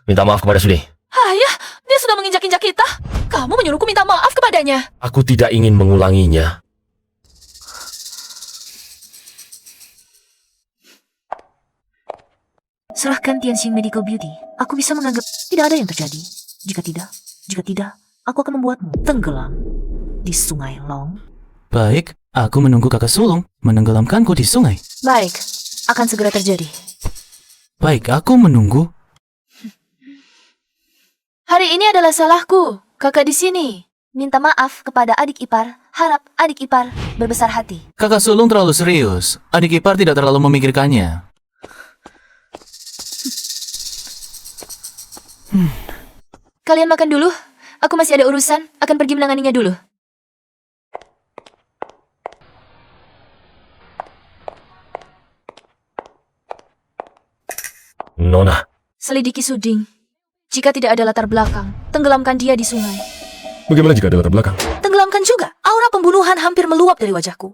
minta maaf kepada Suding. Ayah, dia sudah menginjak-injak kita. Kamu menyuruhku minta maaf kepadanya. Aku tidak ingin mengulanginya. Serahkan Tianxing Medical Beauty. Aku bisa menganggap tidak ada yang terjadi. Jika tidak, aku akan membuatmu tenggelam di Sungai Long. Baik, aku menunggu kakak sulung menenggelamkanku di sungai. Baik, akan segera terjadi. Baik, aku menunggu. Hari ini adalah salahku. Kakak di sini. Minta maaf kepada adik ipar. Harap adik ipar berbesar hati. Kakak sulung terlalu serius. Adik ipar tidak terlalu memikirkannya. Kalian makan dulu. Aku masih ada urusan, akan pergi menanganinya dulu. Nona, Selidiki Suding. Jika tidak ada latar belakang, tenggelamkan dia di sungai. bagaimana jika ada latar belakang? Tenggelamkan juga. Aura pembunuhan hampir meluap dari wajahku.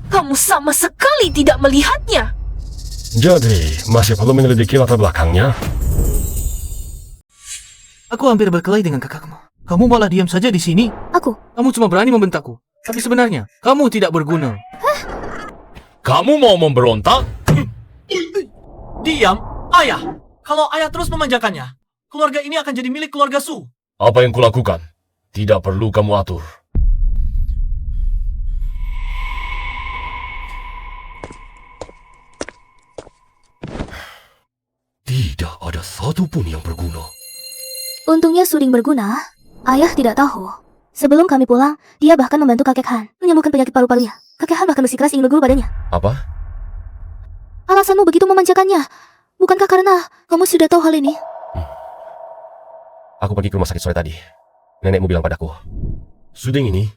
Kamu sama sekali tidak melihatnya. Jadi, masih perlu menyelidiki latar belakangnya? Aku hampir berkelahi dengan kakakmu. Kamu malah diam saja di sini. Kamu cuma berani membentakku. Tapi sebenarnya, kamu tidak berguna. Kamu mau memberontak? Diam, ayah. Kalau ayah terus memanjakannya, keluarga ini akan jadi milik keluarga Su. Apa yang kulakukan? Tidak perlu kamu atur. Tidak ada satupun yang berguna. Untungnya Suding berguna. Ayah tidak tahu. Sebelum kami pulang, dia bahkan membantu kakek Han menyembuhkan penyakit paru-parunya. Kakek Han bahkan bersikeras ingin berguru padanya. Apa? Alasanmu begitu memanjakannya. Bukankah karena kamu sudah tahu hal ini? Aku pergi ke rumah sakit sore tadi. Nenekmu bilang padaku, Suding ini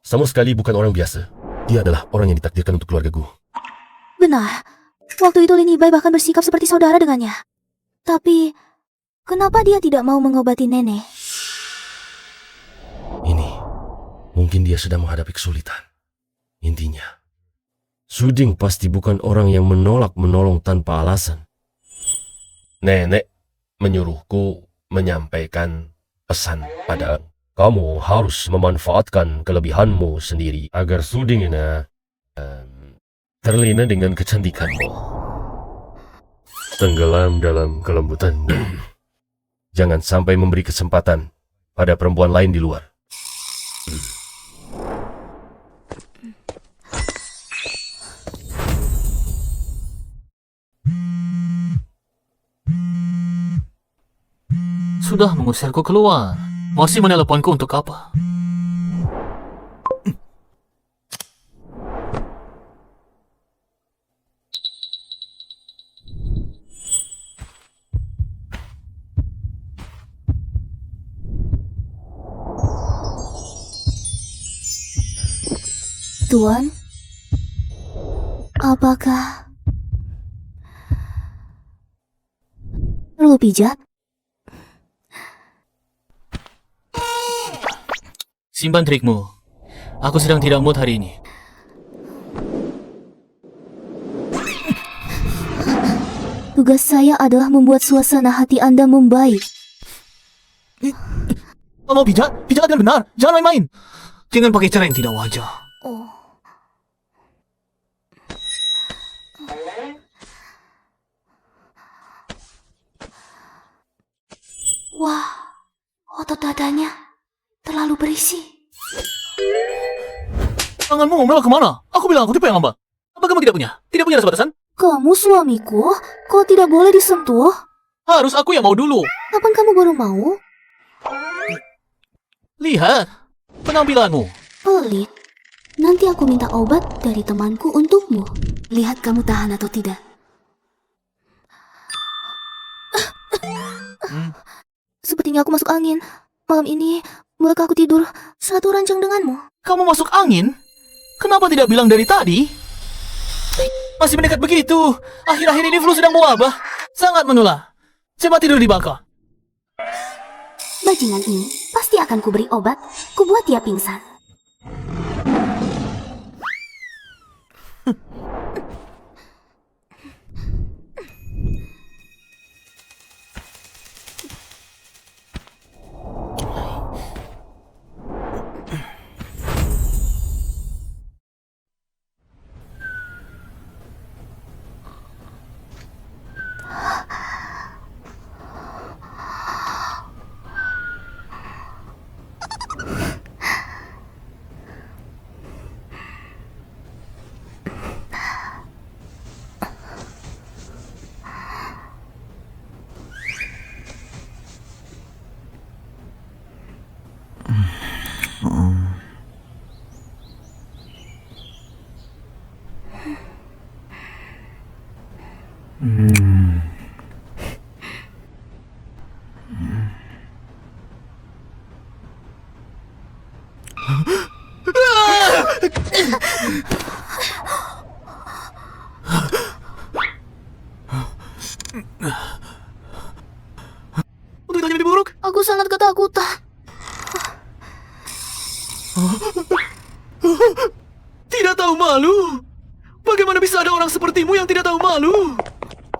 sama sekali bukan orang biasa. Dia adalah orang yang ditakdirkan untuk keluargaku. Benar. Waktu itu Lin Yibai bahkan bersikap seperti saudara dengannya. Tapi, kenapa dia tidak mau mengobati nenek? Ini, mungkin dia sedang menghadapi kesulitan. Intinya, Suding pasti bukan orang yang menolak menolong tanpa alasan. Nenek menyuruhku menyampaikan pesan pada kamu harus memanfaatkan kelebihanmu sendiri agar Suding ini terlena dengan kecantikanmu. Tenggelam dalam kelembutanmu. Jangan sampai memberi kesempatan pada perempuan lain di luar. Sudah mengusirku keluar. Masih meneleponku untuk apa? Tuan, apakah perlu pijat? Simpan trikmu. Aku sedang tidak mood hari ini. Tugas saya adalah membuat suasana hati Anda membaik. Kalau pijat, pijat dengan benar. Jangan main-main. Jangan pakai cara yang tidak wajar. Oh. Wah, otot dadanya terlalu berisi. Tanganmu membelok kemana? Aku bilang aku tipe yang lambat. Apa kamu tidak punya? Tidak punya rasa batasan? Kamu suamiku, kok tidak boleh disentuh? Harus aku yang mau dulu. Kapan kamu baru mau? Lihat penampilanmu. Pelit. Nanti aku minta obat dari temanku untukmu. Lihat kamu tahan atau tidak. Sepertinya aku masuk angin. Malam ini, bolehkah aku tidur satu ranjang denganmu? Kamu masuk angin? Kenapa tidak bilang dari tadi? Masih mendekat begitu. Akhir-akhir ini flu sedang mewabah. Sangat menular. Coba tidur di bangka. Bajingan ini pasti akan kuberi obat. Kubuat dia pingsan. sangat ketakutan. Tidak tahu malu. Bagaimana bisa ada orang sepertimu yang tidak tahu malu?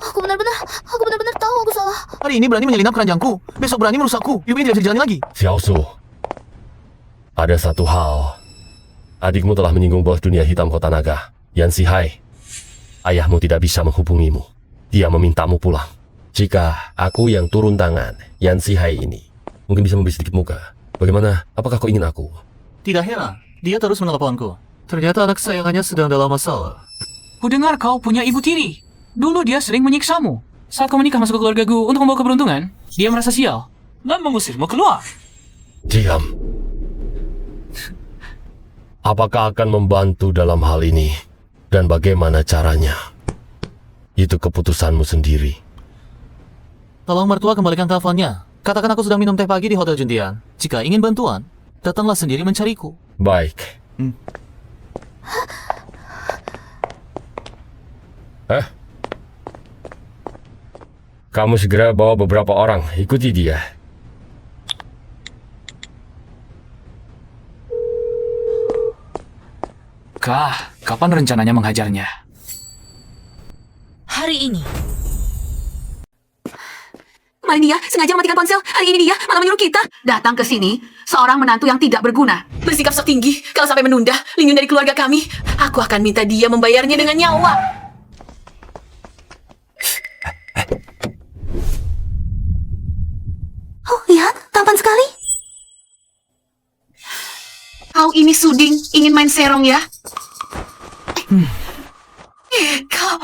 Aku benar-benar tahu aku salah. Hari ini berani menyelinap keranjangku, besok berani merusakku. Hidup ini tidak bisa dijalani lagi. Xiaosu, ada satu hal. Adikmu telah menyinggung bos dunia hitam kota naga, Yan Sihai. Ayahmu tidak bisa menghubungimu. Dia memintamu pulang. Jika aku yang turun tangan, Yan Sihai ini mungkin bisa memberi sedikit muka. Bagaimana? Apakah kau ingin aku? Tidak heran, dia terus menelponku. Ternyata anak sayangannya sedang dalam masalah. Kudengar kau punya ibu tiri. Dulu dia sering menyiksamu. Saat kau menikah masuk ke keluargaku untuk membawa keberuntungan, dia merasa sial dan mengusirmu keluar. Diam. Apakah akan membantu dalam hal ini? Dan bagaimana caranya? Itu keputusanmu sendiri. Tolong mertua kembalikan teleponnya. Katakan aku sedang minum teh pagi di Hotel Juntian. Jika ingin bantuan, datanglah sendiri mencariku. Baik. Kamu segera bawa beberapa orang, ikuti dia. Kapan rencananya menghajarnya? Hari ini. Kemarin dia sengaja mematikan ponsel. Hari ini dia malah menyuruh kita datang ke sini. Seorang menantu yang tidak berguna. Bersikap sok tinggi. Kalau sampai menunda Lingyun dari keluarga kami, aku akan minta dia membayarnya dengan nyawa. Oh, lihat, tampan sekali. Kau ini Suding, ingin main serong ya? Kau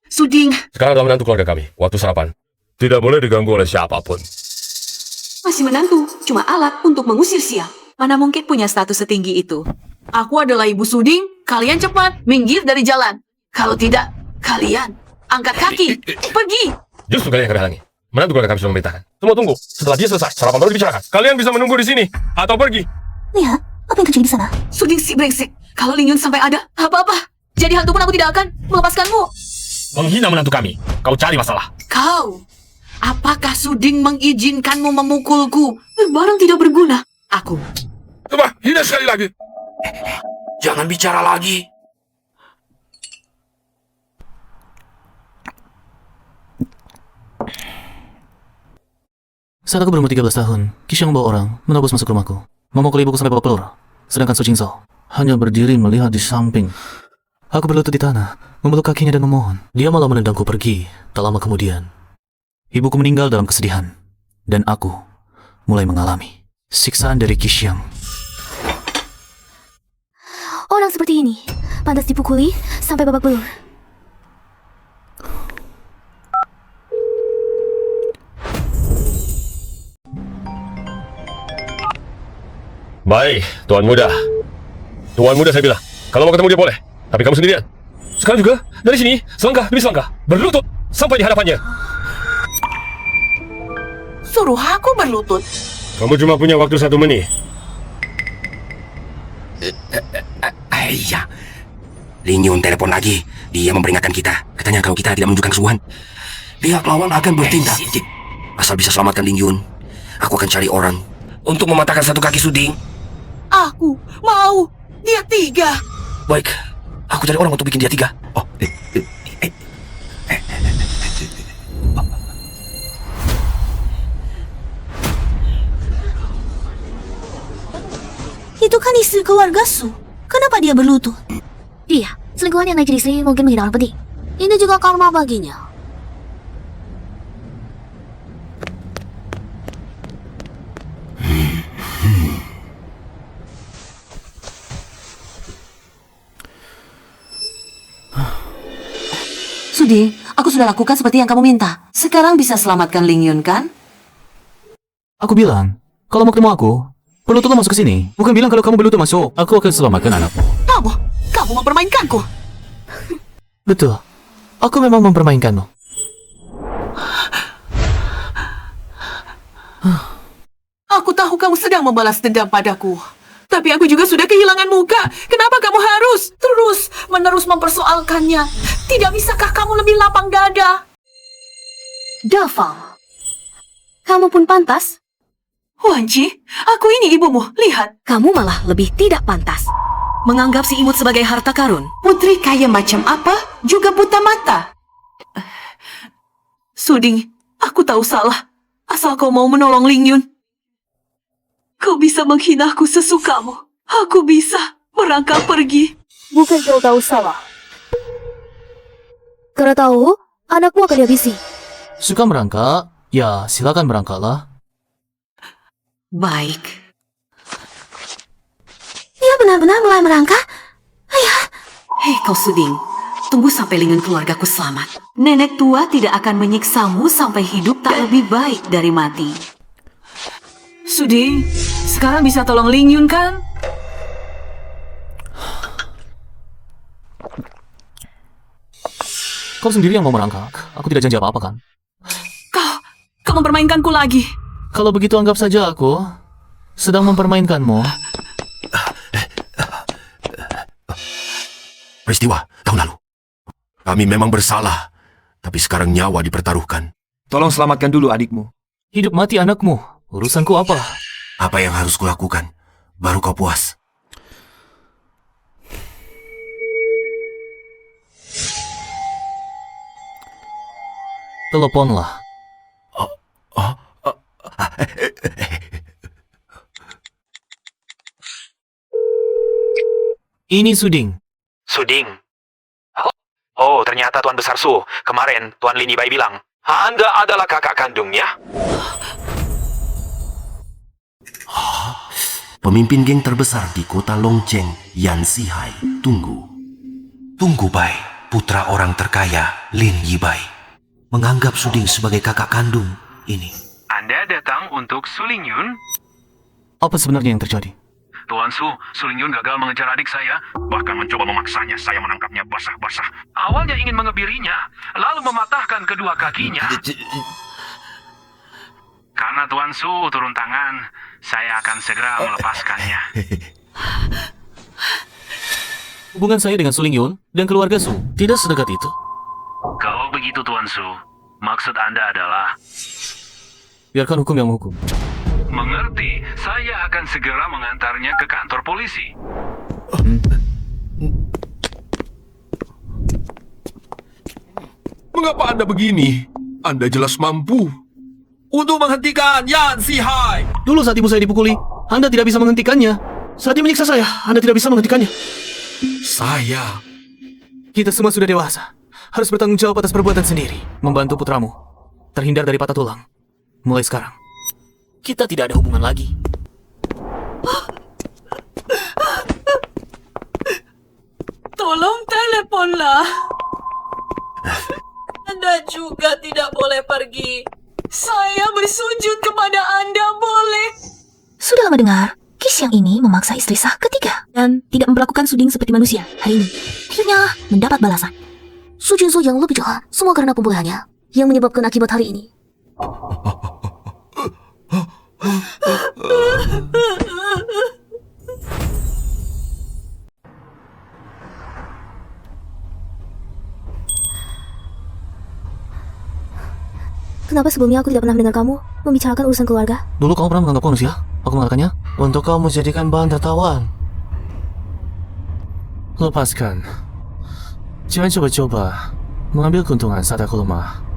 Suding. Sekarang adalah menantu keluarga kami. Waktu sarapan. Tidak boleh diganggu oleh siapapun. Masih menantu, cuma alat untuk mengusir sial. Mana mungkin punya status setinggi itu. Aku adalah ibu Suding, kalian cepat minggir dari jalan. Kalau tidak, kalian angkat kaki, pergi. Justru kalian yang terhalangi. Menantu keluarga kami sudah memerintahkan. Semua tunggu. Setelah dia selesai, sarapan baru dibicarakan. Kalian bisa menunggu di sini atau pergi. Lihat, apa yang terjadi di sana? Suding si brengsek. Kalau Lingyun sampai ada apa-apa, jadi hantu pun aku tidak akan melepaskanmu. Menghina menantu kami. Kau cari masalah. Kau, apakah Suding mengizinkanmu memukulku? Barang tidak berguna. Aku. Coba, hina sekali lagi. Jangan bicara lagi. Saat aku berumur 13 tahun, Qixiang membawa orang menobos masuk rumahku, memukul ibuku sampai babak belur. Sedangkan Su Jingzhou hanya berdiri melihat di samping. Aku berlutut di tanah, memeluk kakinya dan memohon. Dia malah menendangku pergi. Tak lama kemudian, ibuku meninggal dalam kesedihan, dan aku mulai mengalami siksaan dari Qixiang. Orang seperti ini pantas dipukuli sampai babak belur. Baik, Tuan Muda. Tuan Muda saya bilang, kalau mau ketemu dia boleh. Tapi kamu sendirian. Sekarang juga, dari sini, selangkah demi selangkah, berlutut sampai di hadapannya. Suruh aku berlutut. Kamu cuma punya waktu 1 menit. Iya. Lingyun telepon lagi. Dia memperingatkan kita. Katanya kalau kita tidak menunjukkan kesungguhan, pihak lawan akan bertindak. Asal bisa selamatkan Lingyun, aku akan cari orang untuk mematahkan satu kaki Suding. Aku mau dia 3. Baik, aku cari orang untuk bikin dia 3. Oh, Itu kan istri keluarga Su. Kenapa dia berlutut? Dia, selingkuhan yang naik jadi istri mungkin menghina orang penting. Ini juga karma baginya. Suding, aku sudah lakukan seperti yang kamu minta. Sekarang bisa selamatkan Lingyun kan? Aku bilang, kalau mau ketemu aku, berlututlah masuk ke sini. Bukan bilang kalau kamu berlutut masuk, aku akan selamatkan anakmu. Kamu mempermainkanku. Betul, aku memang mempermainkanmu. Aku tahu kamu sedang membalas dendam padaku. Tapi aku juga sudah kehilangan muka. Kenapa kamu harus terus-menerus mempersoalkannya? Tidak bisakah kamu lebih lapang dada? Daval, Kamu pun pantas. Wanji, aku ini ibumu. Lihat. Kamu malah lebih tidak pantas. Menganggap si imut sebagai harta karun. Putri kaya macam apa juga buta mata. Suding, aku tahu salah. Asal kau mau menolong Lingyun. Kau bisa menghinaku sesukamu. Aku bisa merangkak pergi. Bukan kau tahu salah. Karena tahu, anakmu akan dihabisi. Suka merangkak? Ya, silakan merangkaklah. Baik. Dia benar-benar mulai merangkak. Ayah. Hei kau Suding, tunggu sampai Lingyun keluargaku selamat. Nenek tua tidak akan menyiksamu sampai hidup tak lebih baik dari mati. Suding, sekarang bisa tolong Lingyun kan? Kau sendiri yang mau merangkak. Aku tidak janji apa-apa kan? Kau mempermainkanku lagi. Kalau begitu anggap saja aku sedang mempermainkanmu. Peristiwa tahun lalu. Kami memang bersalah, tapi sekarang nyawa dipertaruhkan. Tolong selamatkan dulu adikmu. Hidup mati anakmu, urusanku apa? Apa yang harus kulakukan? Baru kau puas. Teleponlah. Ini Suding. Suding. Oh, ternyata Tuan Besar Su. Kemarin Tuan Lini Bai bilang, Anda adalah kakak kandungnya. Pemimpin geng terbesar di kota Longcheng, Yan Sihai. Tunggu Bai, putra orang terkaya Lin Yibai, menganggap Suding sebagai kakak kandung ini. Anda datang untuk Su Lingyun? Apa sebenarnya yang terjadi? Tuan Su Lingyun gagal mengejar adik saya, bahkan mencoba memaksanya saya menangkapnya basah-basah. Awalnya ingin mengebirinya, lalu mematahkan kedua kakinya. Karena Tuan Su turun tangan, saya akan segera melepaskannya. Hubungan saya dengan Su Lingyun dan keluarga Su tidak sedekat itu. Kalau begitu Tuan Su, maksud Anda adalah... Biarkan hukum yang menghukum. Mengerti, saya akan segera mengantarnya ke kantor polisi. Mengapa Anda begini? Anda jelas mampu untuk menghentikan Yan Sihai. Dulu saat ibu saya dipukuli, Anda tidak bisa menghentikannya. Saat dia menyiksa saya, Anda tidak bisa menghentikannya. Saya. Kita semua sudah dewasa. Harus bertanggung jawab atas perbuatan sendiri. Membantu putramu terhindar dari patah tulang. Mulai sekarang, kita tidak ada hubungan lagi. Tolong teleponlah. Anda juga tidak boleh pergi. Saya bersujud kepada Anda, boleh? Sudah lama dengar, Kisyang ini memaksa istri sah ketiga dan tidak memperlakukan Suding seperti manusia hari ini. Akhirnya mendapat balasan. Su Junso yang lebih jahat, semua karena pembuliannya yang menyebabkan akibat hari ini. Kenapa sebelumnya aku tidak pernah mendengar kamu membicarakan urusan keluarga? Dulu kamu pernah menganggapku manusia? Aku mengatakannya untuk kamu jadikan bahan tertawaan. Lepaskan. Jangan coba-coba mengambil keuntungan saat aku lemah.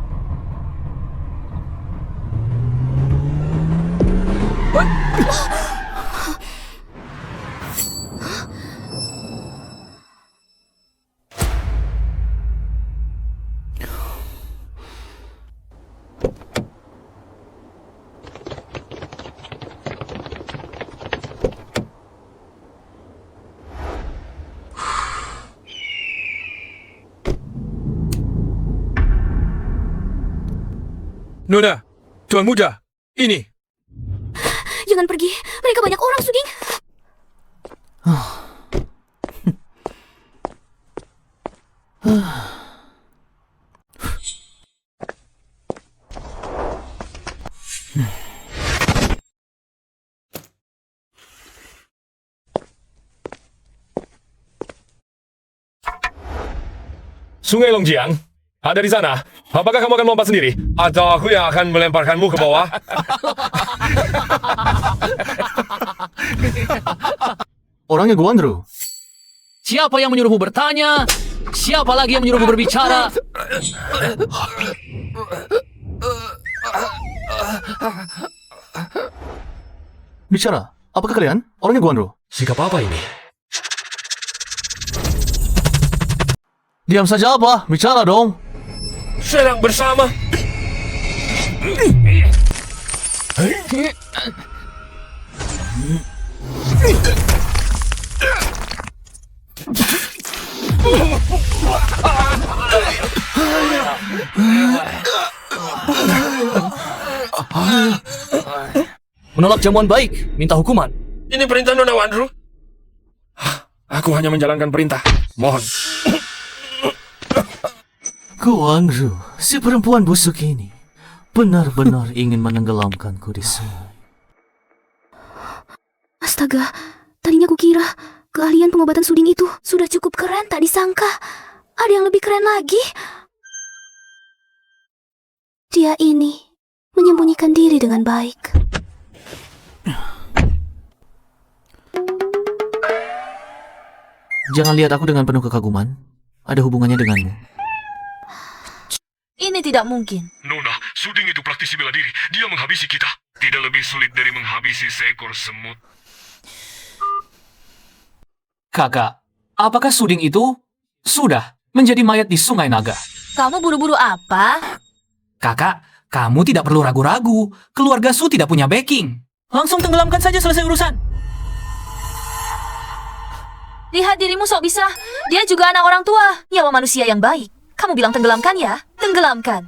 Nona, Tuan Muda, ini. Jangan pergi, mereka banyak orang, Suding. Sungai Longjiang, Ada di sana. Apakah kamu akan melompat sendiri? Atau aku yang akan melemparkanmu ke bawah? Orangnya Guandro. Siapa yang menyuruhmu bertanya? Siapa lagi yang menyuruhmu berbicara? Bicara. Apakah kalian? Orangnya Guandro. Sikap apa ini? Diam saja apa? Bicara dong. Sedang bersama. Menolak jamuan baik, minta hukuman. Ini perintah Nona Wandru. Aku hanya menjalankan perintah. Mohon. Guandro, si perempuan busuk ini benar-benar ingin menenggelamkanku di sungai. Astaga, tadinya kukira keahlian pengobatan suding itu sudah cukup keren, tak disangka ada yang lebih keren lagi. Dia ini menyembunyikan diri dengan baik. Jangan lihat aku dengan penuh kekaguman. Ada hubungannya denganmu. Ini tidak mungkin. Nona, Suding itu praktisi bela diri. Dia menghabisi kita. Tidak lebih sulit dari menghabisi seekor semut. Kakak, apakah Suding itu sudah menjadi mayat di Sungai Naga? Kamu buru-buru apa? Kakak, kamu tidak perlu ragu-ragu. Keluarga Su tidak punya backing. Langsung tenggelamkan saja, selesai urusan. Lihat dirimu sok bisa. Dia juga anak orang tua. Nyawa manusia yang baik. Kamu bilang tenggelamkan ya? Tenggelamkan.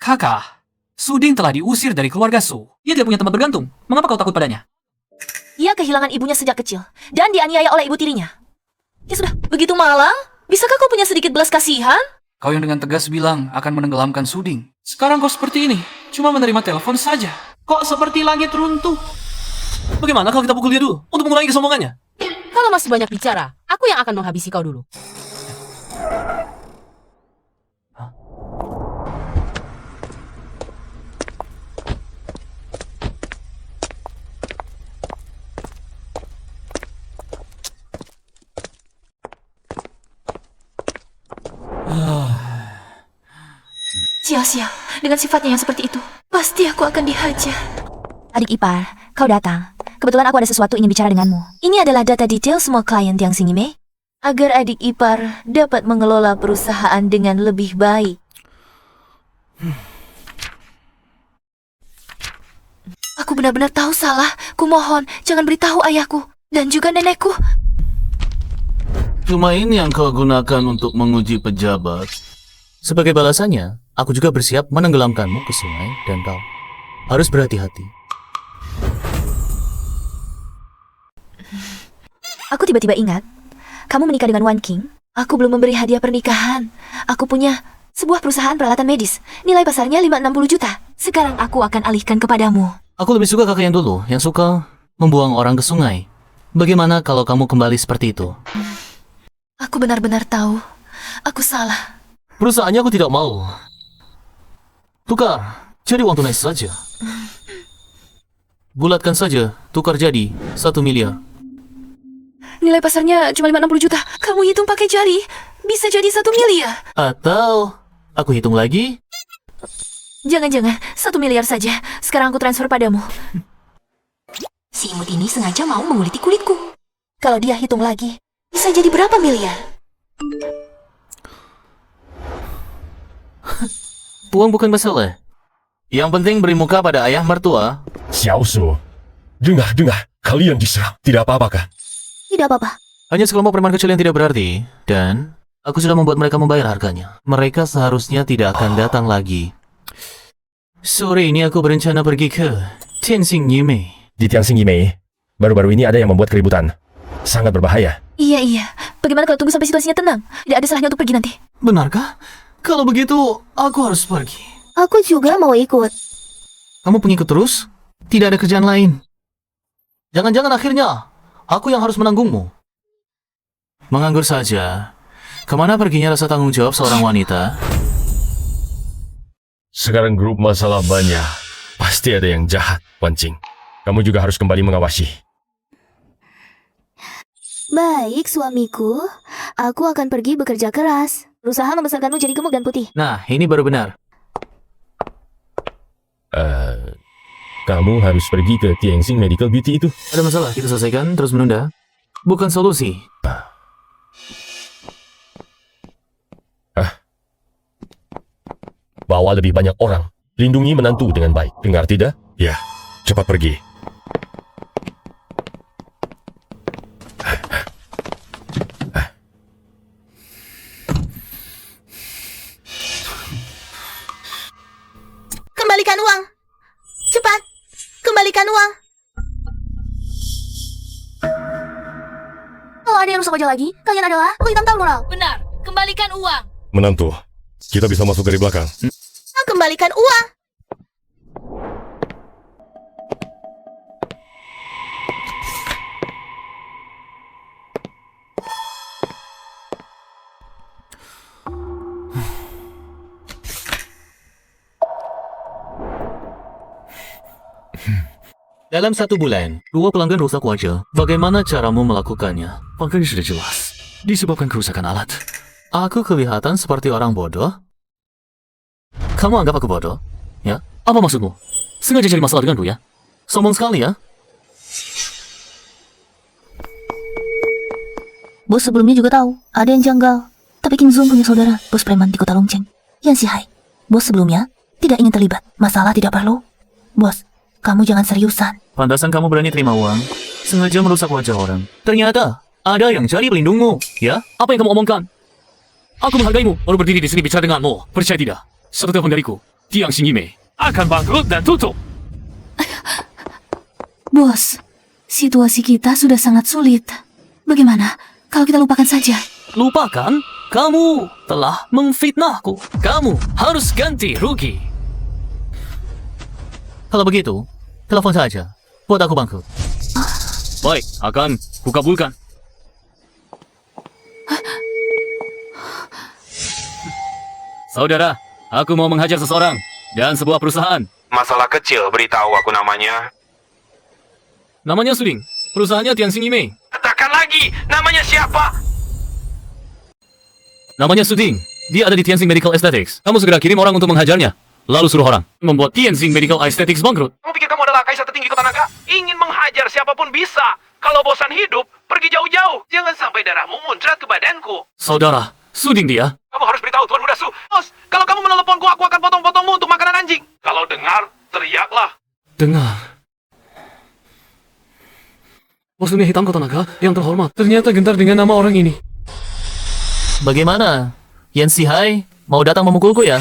Kakak, Suding telah diusir dari keluarga Su. Dia tidak punya tempat bergantung. Mengapa kau takut padanya? Ia kehilangan ibunya sejak kecil. Dan dianiaya oleh ibu tirinya. Ya sudah, begitu malang? Bisakah kau punya sedikit belas kasihan? Kau yang dengan tegas bilang akan menenggelamkan Suding. Sekarang kau seperti ini. Cuma menerima telepon saja. Kok seperti langit runtuh? Bagaimana kalau kita pukul dia dulu untuk mengurangi kesombongannya? Kalau masih banyak bicara, aku yang akan menghabisi kau dulu. Sia-sia, dengan sifatnya yang seperti itu, pasti aku akan dihajar. Adik ipar, kau datang. Kebetulan aku ada sesuatu ingin bicara denganmu. Ini adalah data detail semua klien Tiang Xingime, agar adik ipar dapat mengelola perusahaan dengan lebih baik. Aku benar-benar tahu salah. Kumohon, jangan beritahu ayahku dan juga nenekku. Cuma ini yang kau gunakan untuk menguji pejabat. Sebagai balasannya, aku juga bersiap menenggelamkanmu ke sungai dan kau harus berhati-hati. Aku tiba-tiba ingat, kamu menikah dengan Wan King. Aku belum memberi hadiah pernikahan. Aku punya sebuah perusahaan peralatan medis. Nilai pasarnya 560 juta. Sekarang aku akan alihkan kepadamu. Aku lebih suka kakak yang dulu, yang suka membuang orang ke sungai. Bagaimana kalau kamu kembali seperti itu? Aku benar-benar tahu. Aku salah. Perusahaannya aku tidak mau. Tukar, jadi uang tunai saja. Bulatkan saja, tukar jadi 1 miliar. Nilai pasarnya cuma 560 juta. Kamu hitung pakai jari. Bisa jadi 1 miliar. Atau, aku hitung lagi. Jangan-jangan 1 miliar saja. Sekarang aku transfer padamu. Si imut ini sengaja mau menguliti kulitku. Kalau dia hitung lagi, bisa jadi berapa miliar? Uang bukan masalah. Yang penting beri muka pada ayah mertua. Xiao Su, dengar, kalian diserang. Tidak apa-apa kan? Tidak apa-apa. Hanya sekelompok preman kecil yang tidak berarti. Dan aku sudah membuat mereka membayar harganya. Mereka seharusnya tidak akan datang lagi. Sore ini aku berencana pergi ke Tianxing-Yimei. Di Tianxing-Yimei, baru-baru ini ada yang membuat keributan. Sangat berbahaya. Iya. Bagaimana kalau tunggu sampai situasinya tenang? Tidak ada salahnya untuk pergi nanti. Benarkah? Kalau begitu, aku harus pergi. Aku juga mau ikut. Kamu pengikut terus? Tidak ada kerjaan lain. Jangan-jangan akhirnya aku yang harus menanggungmu. Menganggur saja. Kemana perginya rasa tanggung jawab seorang wanita? Sekarang grup masalah banyak. Pasti ada yang jahat, Wan Qing. Kamu juga harus kembali mengawasi. Baik, suamiku. Aku akan pergi bekerja keras. Berusaha membesarkanmu jadi gemuk dan putih. Nah, ini baru benar. Kamu harus pergi ke Tianxing Medical Beauty itu. Ada masalah, kita selesaikan terus menunda. Bukan solusi. Bawa lebih banyak orang. Lindungi menantu dengan baik. Dengar tidak? Ya, cepat pergi. Kembalikan uang. Cepat. Kembalikan uang. Kalau ada yang rusak wajah lagi, kalian adalah hitam moral. Benar, kembalikan uang. Menantu, kita bisa masuk dari belakang. Kembalikan uang. Dalam 1 bulan, 2 pelanggan rusak wajah. Bagaimana caramu melakukannya? Makanya sudah jelas. Disebabkan kerusakan alat. Aku kelihatan seperti orang bodoh? Kamu anggap aku bodoh? Ya? Apa maksudmu? Sengaja cari masalah denganku ya? Sombong sekali ya? Bos sebelumnya juga tahu, ada yang janggal. Tapi King Zong punya saudara, bos preman di kota Longcheng. Yan Si Hai. Bos sebelumnya tidak ingin terlibat. Masalah tidak perlu. Bos, kamu jangan seriusan. Pantasan kamu berani terima uang, sengaja merusak wajah orang. Ternyata, ada yang cari pelindungmu, ya? Apa yang kamu omongkan? Aku menghargaimu, baru berdiri di sini bicara denganmu. Percaya tidak? Satu telepon dariku, Tianxing Yimei akan bangkrut dan tutup. Bos, situasi kita sudah sangat sulit. Bagaimana kalau kita lupakan saja? Lupakan? Kamu telah memfitnahku. Kamu harus ganti rugi. Kalau begitu, telepon saja. Buat aku bangkrut. Baik, akan kukabulkan. Saudara, aku mau menghajar seseorang dan sebuah perusahaan. Masalah kecil, beritahu aku namanya. Namanya Suding. Perusahaannya Tianxing Yimei. Katakan lagi, namanya siapa? Namanya Suding. Dia ada di Tianxing Medical Aesthetics. Kamu segera kirim orang untuk menghajarnya. Lalu suruh orang membuat Tianxing Medical Aesthetics bangkrut. Kamu pikir kamu adalah kaisar tertinggi kota naga? Ingin menghajar siapapun bisa. Kalau bosan hidup, pergi jauh-jauh. Jangan sampai darahmu muncrat ke badanku. Saudara, Suding dia. Kamu harus beritahu Tuan Muda Su. Bos, kalau kamu meneleponku, aku akan potong-potongmu untuk makanan anjing. Kalau dengar, teriaklah. Dengar. Bos dunia hitam kota naga yang terhormat ternyata gentar dengan nama orang ini. Bagaimana? Yan Si Hai mau datang memukulku ya?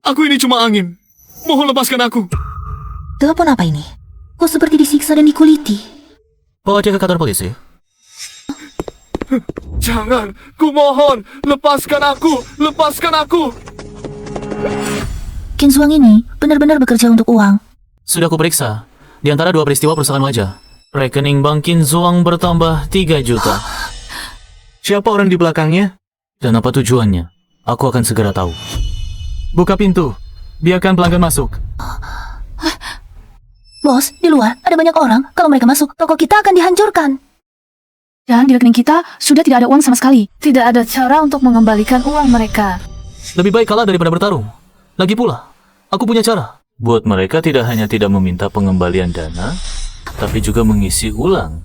Aku ini cuma angin. Mohon lepaskan aku. Telepon apa ini? Kok seperti disiksa dan dikuliti? Bawa dia ke kantor polisi. Jangan, ku mohon, lepaskan aku, lepaskan aku. King Zuang ini benar-benar bekerja untuk uang. Sudah kuperiksa. Di antara 2 peristiwa perusahaan wajah, rekening bank Qin Zuang bertambah 3 juta. Siapa orang di belakangnya? Dan apa tujuannya? Aku akan segera tahu. Buka pintu. Biarkan pelanggan masuk. Bos, di luar ada banyak orang. Kalau mereka masuk, toko kita akan dihancurkan. Dan di rekening kita sudah tidak ada uang sama sekali. Tidak ada cara untuk mengembalikan uang mereka. Lebih baik kalah daripada bertarung. Lagi pula, aku punya cara. Buat mereka tidak hanya tidak meminta pengembalian dana, tapi juga mengisi ulang.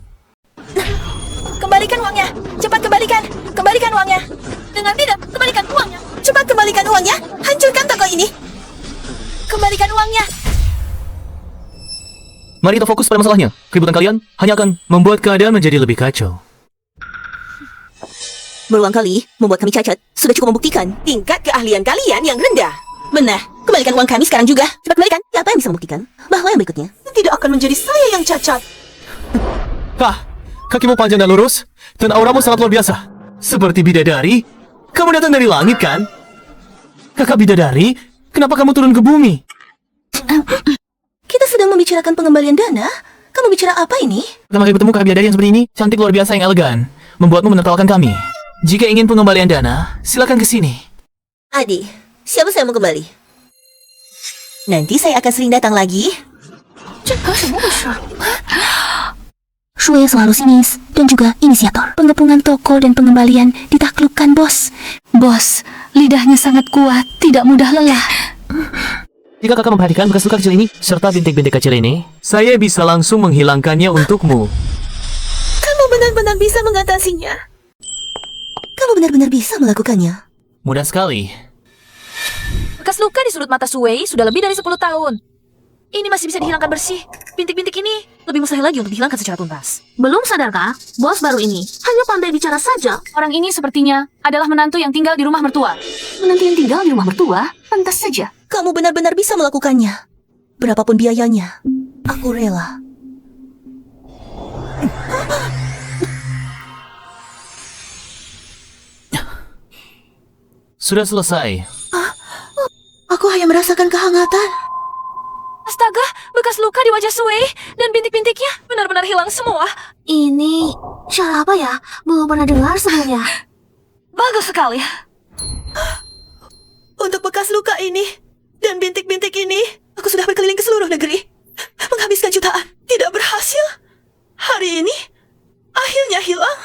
Kembalikan uangnya. Cepat kembalikan. Kembalikan uangnya. Dengan tidak, kembalikan uangnya. Cepat kembalikan uangnya. Hancurkan toko ini. Kembalikan uangnya. Mari kita fokus pada masalahnya. Keributan kalian hanya akan membuat keadaan menjadi lebih kacau. Berulang kali membuat kami cacat. Sudah cukup membuktikan tingkat keahlian kalian yang rendah. Benar. Kembalikan uang kami sekarang juga. Cepat kembalikan. Siapa yang bisa membuktikan bahwa yang berikutnya tidak akan menjadi saya yang cacat? Kah, kakimu panjang dan lurus, dan auramu sangat luar biasa. Seperti bidadari. Kamu datang dari langit, kan? Kakak bidadari, kenapa kamu turun ke bumi? Kita sedang membicarakan pengembalian dana. Kamu bicara apa ini? Pertama kali bertemu kakak bidadari yang seperti ini, cantik luar biasa yang elegan, membuatmu menertawakan kami. Jika ingin pengembalian dana, silakan ke sini. Adi, siapa saya mau kembali? Nanti saya akan sering datang lagi. Shui selalu sinis dan juga inisiator. Pengepungan toko dan pengembalian ditaklukkan, bos. Bos, lidahnya sangat kuat, tidak mudah lelah. Jika kakak memperhatikan bekas luka kecil ini, serta bintik-bintik kecil ini, saya bisa langsung menghilangkannya untukmu. Kamu benar-benar bisa mengatasinya. Kamu benar-benar bisa melakukannya. Mudah sekali. Bekas luka di sudut mata Sui sudah lebih dari 10 tahun. Ini masih bisa dihilangkan bersih. Bintik-bintik ini lebih mustahil lagi untuk dihilangkan secara tuntas. Belum sadarkah? Bos baru ini hanya pandai bicara saja. Orang ini sepertinya adalah menantu yang tinggal di rumah mertua. Menantu yang tinggal di rumah mertua? Pantas saja. Kamu benar-benar bisa melakukannya. Berapapun biayanya, aku rela. Sudah selesai. Aku hanya merasakan kehangatan. Astaga, bekas luka di wajah Sui dan bintik-bintiknya benar-benar hilang semua. Ini cara apa ya? Belum pernah dengar sebelumnya. Bagus sekali. Untuk bekas luka ini dan bintik-bintik ini, aku sudah berkeliling ke seluruh negeri, menghabiskan jutaan, tidak berhasil. Hari ini, akhirnya hilang.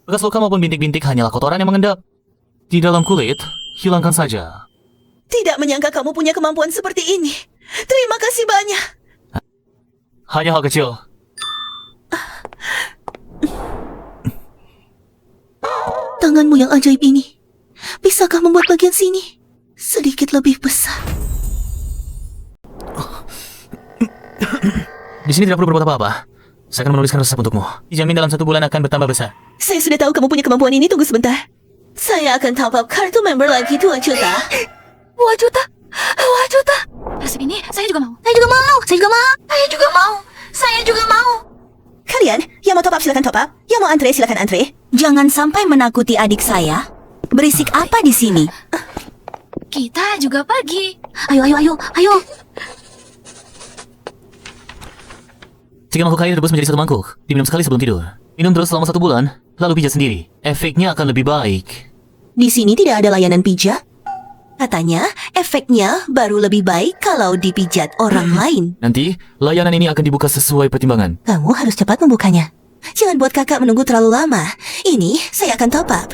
Bekas luka maupun bintik-bintik hanyalah kotoran yang mengendap di dalam kulit. Hilangkan saja. Tidak menyangka kamu punya kemampuan seperti ini. Terima kasih banyak. Hanya hal kecil. Tanganmu yang ajaib ini, bisakah membuat bagian sini sedikit lebih besar? Di sini tidak perlu berbuat apa-apa. Saya akan menuliskan resep untukmu. Dijamin dalam 1 bulan akan bertambah besar. Saya sudah tahu kamu punya kemampuan ini. Tunggu sebentar. Saya akan top up kartu member lagi 2 juta. 2 juta? 2 juta? Resep ini saya juga mau. Saya juga mau. Saya juga mau. Saya juga mau. Saya juga mau. Kalian, yang mau top up silakan top up. Yang mau antre silakan antre. Jangan sampai menakuti adik saya. Berisik apa di sini? Kita juga pergi. Ayo, ayo, ayo, ayo. Jika mangkuk air direbus menjadi 1 mangkuk, diminum sekali sebelum tidur. Minum terus selama 1 bulan, lalu pijat sendiri. Efeknya akan lebih baik. Di sini tidak ada layanan pijat. Katanya, efeknya baru lebih baik kalau dipijat orang lain. Nanti, layanan ini akan dibuka sesuai pertimbangan. Kamu harus cepat membukanya. Jangan buat kakak menunggu terlalu lama. Ini saya akan top up.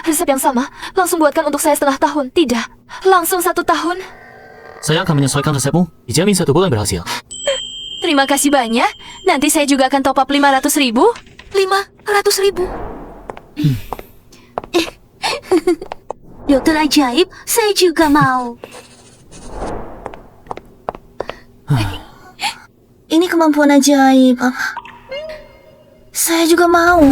Resep yang sama, langsung buatkan untuk saya 1/2 tahun. Tidak, langsung 1 tahun. Saya akan menyesuaikan resepmu, dijamin 1 bulan berhasil. Terima kasih banyak. Nanti saya juga akan top up 500.000. 500.000. Dokter ajaib, saya juga mau. Ini kemampuan ajaib. Saya juga mau.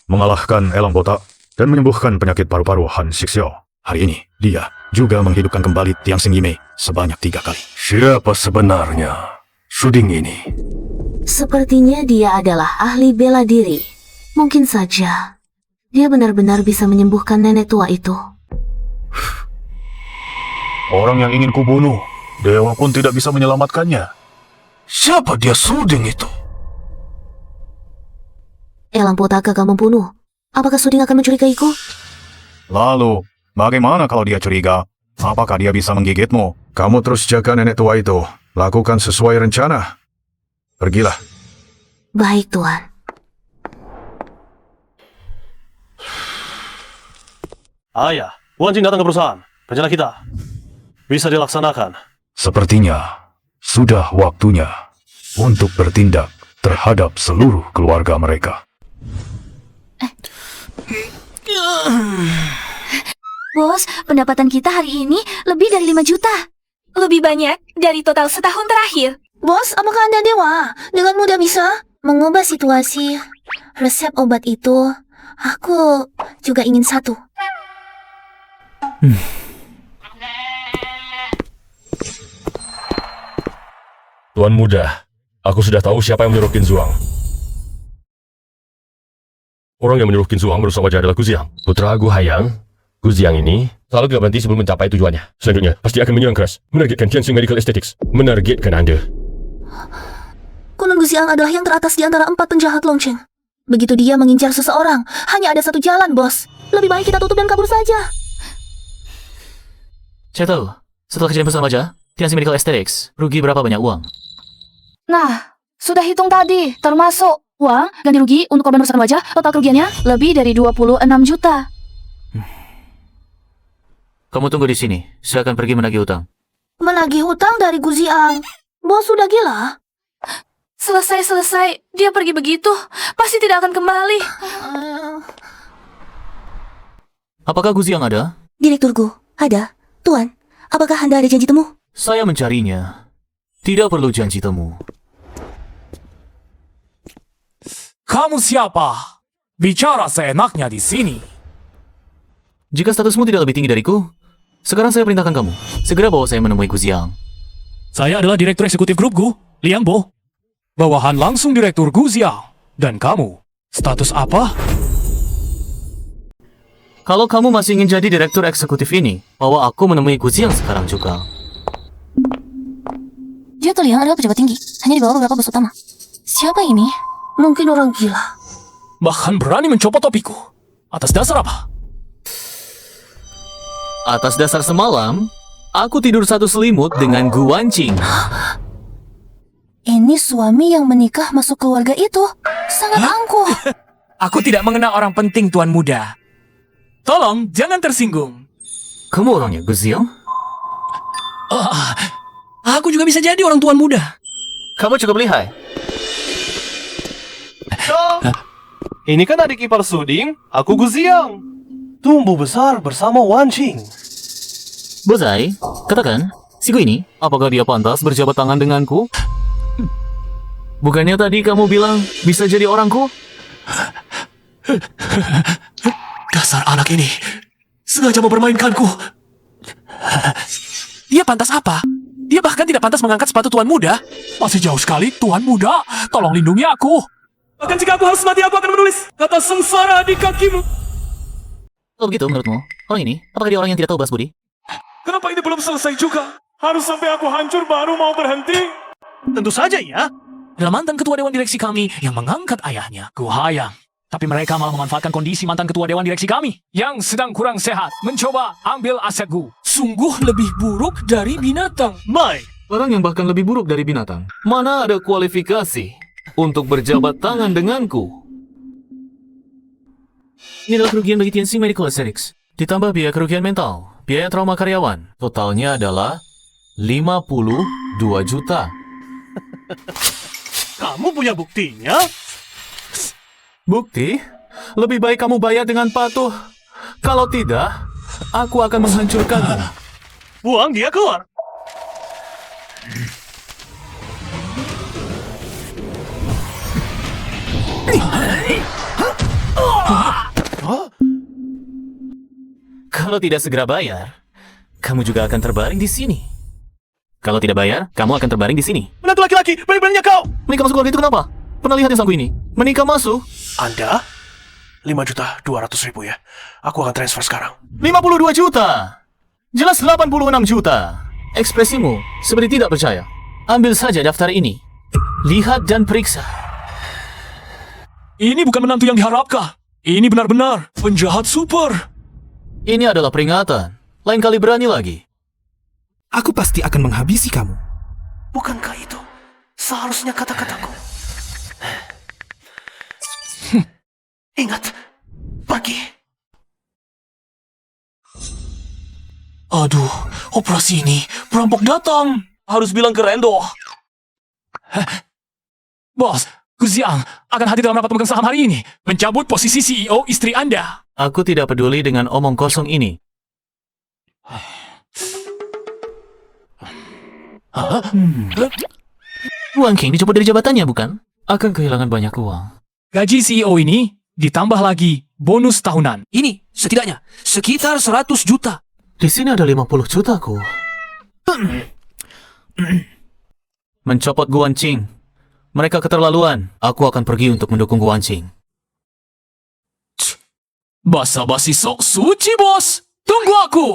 Mengalahkan elang botak dan menyembuhkan penyakit paru-paru Han Xixiao. Hari ini, dia juga menghidupkan kembali Tiang Xing Yimei sebanyak 3 kali. Siapa sebenarnya Shuding ini? Sepertinya dia adalah ahli bela diri. Mungkin saja dia benar-benar bisa menyembuhkan nenek tua itu. Orang yang ingin kubunuh, dewa pun tidak bisa menyelamatkannya. Siapa dia Shuding itu? Elang botak gagal membunuh. Apakah Shuding akan mencurigaiku? Lalu, bagaimana kalau dia curiga? Apakah dia bisa menggigitmu? Kamu terus jaga nenek tua itu. Lakukan sesuai rencana. Pergilah. Baik, Tuan. Ayah, Wan Jing datang ke perusahaan. Rencana kita bisa dilaksanakan. Sepertinya sudah waktunya untuk bertindak terhadap seluruh keluarga mereka. Bos, pendapatan kita hari ini lebih dari 5 juta. Lebih banyak dari total setahun terakhir. Bos, apakah Anda dewa? Dengan mudah bisa mengubah situasi. Resep obat itu, aku juga ingin 1. Tuan muda, Aku sudah tahu siapa yang menyuruh Qin Zuang. Orang yang menyuruh Qin Zuang merusak wajah adalah Gu Ziang. Putra Gu Haiyang. Gu Ziang ini selalu tidak berhenti sebelum mencapai tujuannya. Selanjutnya, pasti akan menyerang keras, menargetkan Tianxing Medical Aesthetics, menargetkan Anda. Kunun Gu Ziang adalah yang teratas di antara 4 penjahat Longcheng. Begitu dia mengincar seseorang, hanya ada satu jalan, bos. Lebih baik kita tutup dan kabur saja. Saya tahu, setelah kejadian perusahaan wajah, Tianxing Medical Aesthetics rugi berapa banyak uang? Nah, sudah hitung tadi, termasuk uang ganti rugi untuk korban perusahaan wajah, total kerugiannya lebih dari 26 juta. Kamu tunggu di sini, saya akan pergi menagih utang. Menagih hutang dari Gu Ziang? Bos sudah gila? Selesai, dia pergi begitu, pasti tidak akan kembali. Apakah Gu Ziang ada? Direktur Gu, ada. Tuan, apakah Anda ada janji temu? Saya mencarinya. Tidak perlu janji temu. Kamu siapa? Bicara seenaknya di sini. Jika statusmu tidak lebih tinggi dariku, sekarang saya perintahkan kamu, segera bawa saya menemui Gu Ziang. Saya adalah Direktur Eksekutif Grup Gu, Liang Bo. Bawahan langsung Direktur Gu Ziang. Dan kamu, status apa? Kalau kamu masih ingin jadi Direktur Eksekutif ini, bawa aku menemui Gu Ziang sekarang juga. Dia tuh Liang adalah pejabat tinggi, hanya di bawah beberapa bos utama. Siapa ini? Mungkin orang gila. Bahkan berani mencopot topiku. Atas dasar apa? Atas dasar semalam, aku tidur satu selimut dengan Gu Wanqing. Ini suami yang menikah masuk keluarga itu. Sangat angkuh. Aku tidak mengenal orang penting, Tuan Muda. Tolong, jangan tersinggung. Kamu orangnya, Gu Ziang? Aku juga bisa jadi orang Tuan Muda. Kamu cukup lihai. Ini kan adik ipar Suding, aku Gu Ziang. Tumbuh besar bersama Wanqing. Bozai, katakan, si Gu ini, apakah dia pantas berjabat tangan denganku? Bukannya tadi kamu bilang bisa jadi orangku? Dasar anak ini sengaja mempermainkanku. Dia pantas apa? Dia bahkan tidak pantas mengangkat sepatu Tuan Muda. Masih jauh sekali, Tuan Muda. Tolong lindungi aku. Bahkan jika aku harus mati, aku akan menulis kata sengsara di kakimu. Kalau begitu, menurutmu, orang ini, apakah dia orang yang tidak tahu balas budi? Kenapa ini belum selesai juga? Harus sampai aku hancur baru mau berhenti? Tentu saja ya. Adalah mantan ketua dewan direksi kami yang mengangkat ayahnya, Gu Haiyang. Tapi mereka malah memanfaatkan kondisi mantan ketua dewan direksi kami yang sedang kurang sehat, mencoba ambil aset Gu. Sungguh lebih buruk dari binatang. Baik, orang yang bahkan lebih buruk dari binatang. Mana ada kualifikasi untuk berjabat tangan denganku? Ini adalah kerugian bagi Tianxing Medical Aesthetics. Ditambah biaya kerugian mental, biaya trauma karyawan. Totalnya adalah 52 juta. Kamu punya buktinya? Bukti? Lebih baik kamu bayar dengan patuh. Kalau tidak, aku akan menghancurkanmu. Buang dia keluar. Kalau tidak segera bayar, kamu juga akan terbaring di sini. Kalau tidak bayar, kamu akan terbaring di sini. Menantu laki-laki, berani-beraninya kau! Menikah masuk keluarga itu kenapa? Pernah lihat yang sangku ini? Menikah masuk? Anda? 5.200.000 ya. Aku akan transfer sekarang. 52 juta! Jelas 86 juta. Ekspresimu seperti tidak percaya. Ambil saja daftar ini. Lihat dan periksa. Ini bukan menantu yang diharapkan. Ini benar-benar penjahat super. Ini adalah peringatan. Lain kali berani lagi. Aku pasti akan menghabisi kamu. Bukankah itu seharusnya kata-kataku? Ingat, pergi. Aduh, operasi ini perampok datang. Harus bilang ke Rendo. Bos, Gu Ziang akan hadir dalam rapat pemegang saham hari ini. Mencabut posisi CEO istri Anda. Aku tidak peduli dengan omong kosong ini. Wanqing dicopot dari jabatannya, bukan? Akan kehilangan banyak uang. Gaji CEO ini ditambah lagi bonus tahunan. Ini setidaknya sekitar 100 juta. Di sini ada 50 juta ku. Mencopot Gu Wanqing Mereka keterlaluan. Aku akan pergi untuk mendukung Guanqing. Basa-basi sok suci, bos. Tunggu aku.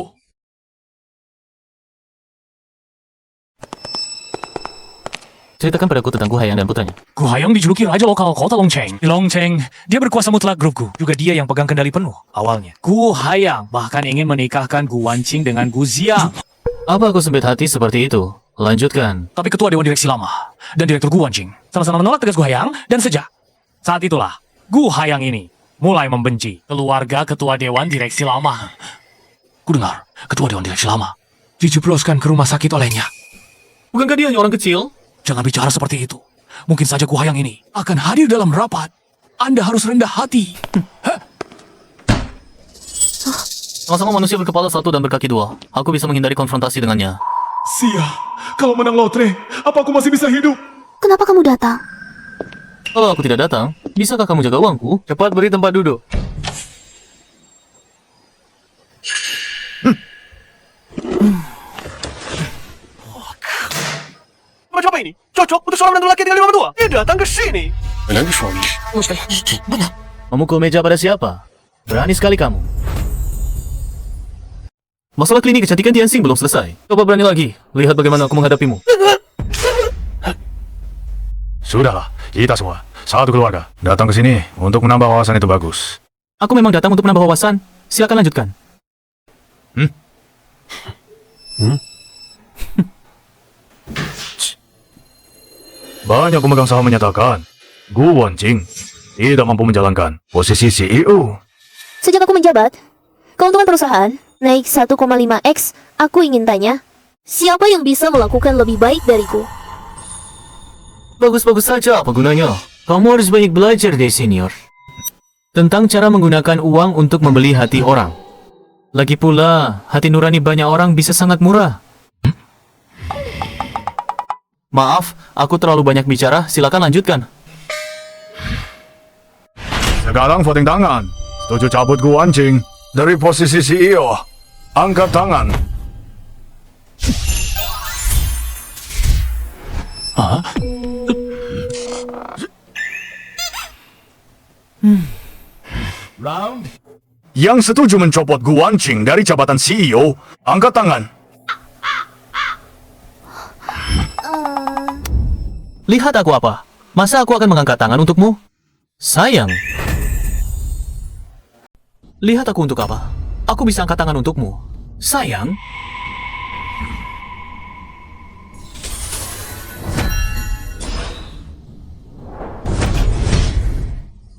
Ceritakan padaku tentang Gu Haiyang dan putranya. Gu Haiyang dijuluki raja lokal kota Longcheng. Di Longcheng, dia berkuasa mutlak grupku. Juga dia yang pegang kendali penuh awalnya. Gu Haiyang bahkan ingin menikahkan Gu Wanqing dengan Gu Ziang. Apa aku sempit hati seperti itu? Lanjutkan. Tapi ketua Dewan Direksi Lama dan Direktur Gu Wanqing sama-sama menolak tegas Gu Haiyang, dan sejak saat itulah Gu Haiyang ini mulai membenci keluarga ketua Dewan Direksi Lama. Ku dengar ketua Dewan Direksi Lama dijebloskan ke rumah sakit olehnya. Bukankah dia hanya orang kecil? Jangan bicara seperti itu. Mungkin saja Gu Haiyang ini akan hadir dalam rapat. Anda harus rendah hati. Sama-sama manusia berkepala satu dan berkaki dua. Aku bisa menghindari konfrontasi dengannya. Sia, kalau menang lotre, apa aku masih bisa hidup? Kenapa kamu datang? Kalau aku tidak datang, bisakah kamu jaga uangku? Cepat beri tempat duduk. Macam apa ini? Cocok untuk seorang menantu laki tinggal 5 mentua? Dia datang ke sini. Memukul meja pada siapa? Berani sekali kamu. Masalah klinik kecantikan Tianxing belum selesai. Coba berani lagi. Lihat bagaimana aku menghadapimu. Sudahlah, kita semua satu keluarga datang ke sini untuk menambah wawasan itu bagus. Aku memang datang untuk menambah wawasan. Silakan lanjutkan. Banyak pemegang saham menyatakan Gu Wanqing tidak mampu menjalankan posisi CEO. Sejak aku menjabat, keuntungan perusahaan naik 1,5x. Aku ingin tanya, siapa yang bisa melakukan lebih baik dariku? Bagus-bagus saja, apa gunanya? Kamu harus banyak belajar deh, senior. Tentang cara menggunakan uang untuk membeli hati orang. Lagi pula, hati nurani banyak orang bisa sangat murah. Maaf, aku terlalu banyak bicara. Silakan lanjutkan. Sekarang voting tangan. Setuju cabut Gu Wanqing dari posisi CEO. Angkat tangan. Yang setuju mencopot Gu Wanqing dari jabatan CEO, angkat tangan. Lihat aku apa? Masa aku akan mengangkat tangan untukmu? Sayang. Lihat aku untuk apa? Aku bisa angkat tangan untukmu. Sayang.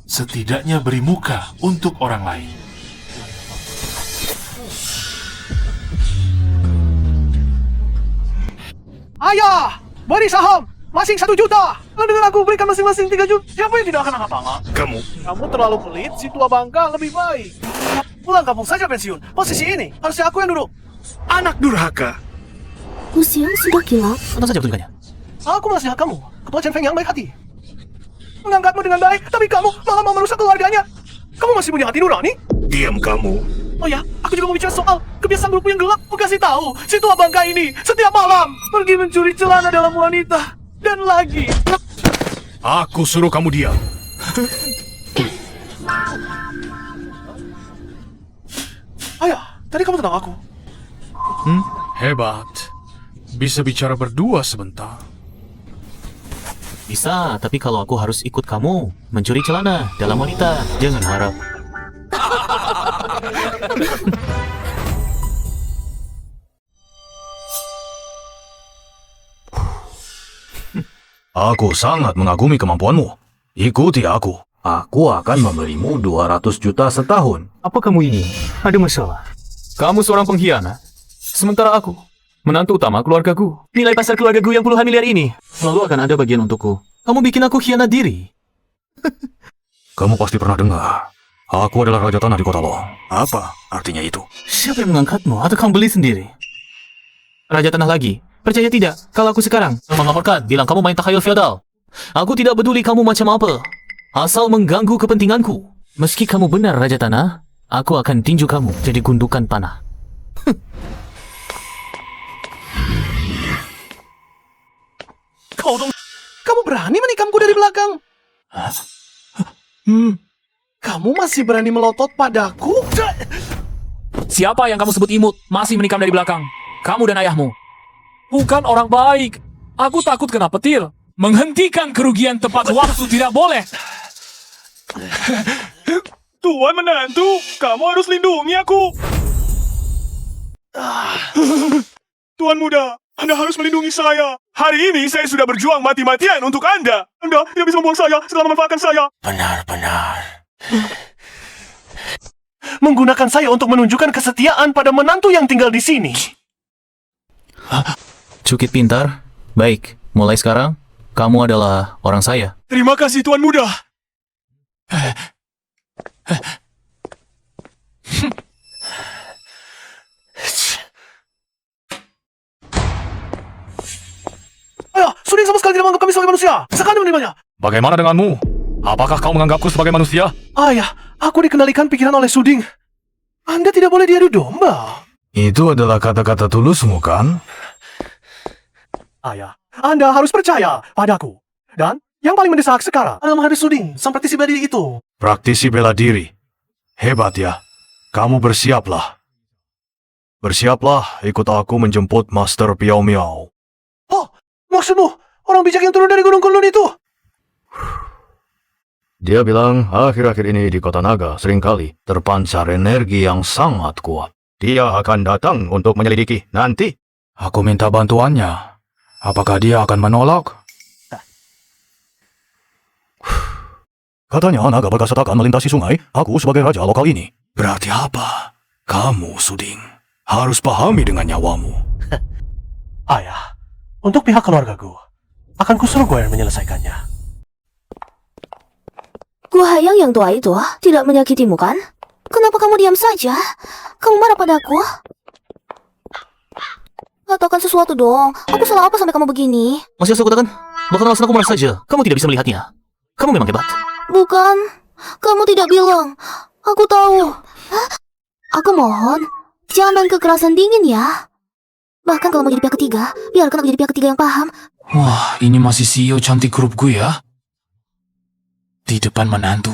Setidaknya beri muka untuk orang lain. Ayah, beri saham masing 1 juta. Lalu dengan aku berikan masing-masing 3 juta. Siapa yang tidak akan angkat tangan? Kamu terlalu pelit, si tua bangka lebih baik. Pulang kampung saja pensiun. Posisi ini harusnya aku yang duduk. Anak durhaka. Gu Xiang sudah gila. Tonton saja petunjukannya. Aku menasihat kamu, ketua Chen Feng yang baik hati. Mengangkatmu dengan baik, tapi kamu malah mau merusak keluarganya. Kamu masih punya hati nurani? Diam kamu. Oh ya, aku juga mau bicara soal kebiasaan grupku yang gelap. Aku kasih tahu, si tua bangka ini setiap malam pergi mencuri celana dalam wanita. Dan lagi. Aku suruh kamu diam. Ayah, tadi kamu tentang aku. Hebat. Bisa bicara berdua sebentar. Bisa, tapi kalau aku harus ikut kamu mencuri celana dalam wanita, jangan harap. Aku sangat mengagumi kemampuanmu. Ikuti aku. Aku akan memberimu 200 juta setahun. Apa kamu ini? Ada masalah? Kamu seorang pengkhianat. Sementara aku, menantu utama keluargaku. Nilai pasar keluargaku yang puluhan miliar ini selalu akan ada bagian untukku. Kamu bikin aku khianat diri. Kamu pasti pernah dengar. Aku adalah Raja Tanah di Kota Long. Apa artinya itu? Siapa yang mengangkatmu atau kamu beli sendiri? Raja Tanah lagi. Percaya tidak, kalau aku sekarang melaporkan, bilang kamu main takhayul feodal. Aku tidak peduli kamu macam apa. Asal mengganggu kepentinganku. Meski kamu benar Raja Tanah, aku akan tinju kamu jadi gundukan panah. Kamu berani menikamku dari belakang? Kamu masih berani melotot padaku? Siapa yang kamu sebut imut masih menikam dari belakang? Kamu dan ayahmu. Bukan orang baik. Aku takut kena petir. Menghentikan kerugian tepat waktu tidak boleh. Tuan menantu, kamu harus lindungi aku. Tuan muda, Anda harus melindungi saya. Hari ini saya sudah berjuang mati-matian untuk Anda. Anda tidak bisa membuang saya setelah memanfaatkan saya. Benar-benar. Menggunakan saya untuk menunjukkan kesetiaan pada menantu yang tinggal di sini. Cukit pintar. Baik, mulai sekarang, kamu adalah orang saya. Terima kasih Tuan muda. Ayah, Suding sama sekali tidak menganggap kami sebagai manusia. Sekali menerimanya. Bagaimana denganmu? Apakah kau menganggapku sebagai manusia? Ayah, aku dikendalikan pikiran oleh Suding. Anda tidak boleh diadu domba. Itu adalah kata-kata tulusmu, kan? Ayah, Anda harus percaya padaku. Dan yang paling mendesak sekarang adalah menghadapi Suding, sang praktisi bela diri itu. Praktisi bela diri. Hebat ya. Kamu bersiaplah. Bersiaplah, ikut aku menjemput Master Piao Miao. Oh, maksudmu orang bijak yang turun dari Gunung Kunlun itu? Dia bilang akhir-akhir ini di Kota Naga seringkali terpancar energi yang sangat kuat. Dia akan datang untuk menyelidiki nanti. Aku minta bantuannya. Apakah dia akan menolak? Katanya naga berkasa akan melintasi sungai. Aku sebagai raja lokal ini. Berarti apa? Kamu, Suding, harus pahami dengan nyawamu. Ayah, untuk pihak keluargaku, akan kusuruh Guer menyelesaikannya. Gu Haiyang yang tua itu tidak menyakitimu kan? Kenapa kamu diam saja? Kamu marah padaku? Katakan sesuatu dong. Aku salah apa sampai kamu begini? Masih aku katakan? Bahkan alasan aku marah saja. Kamu tidak bisa melihatnya. Kamu memang hebat. Bukan. Kamu tidak bilang. Aku tahu. Aku mohon, jangan kekerasan dingin ya. Bahkan kalau mau jadi pihak ketiga, biarkan aku jadi pihak ketiga yang paham. Wah, ini masih CEO cantik grupku ya. Di depan menantu,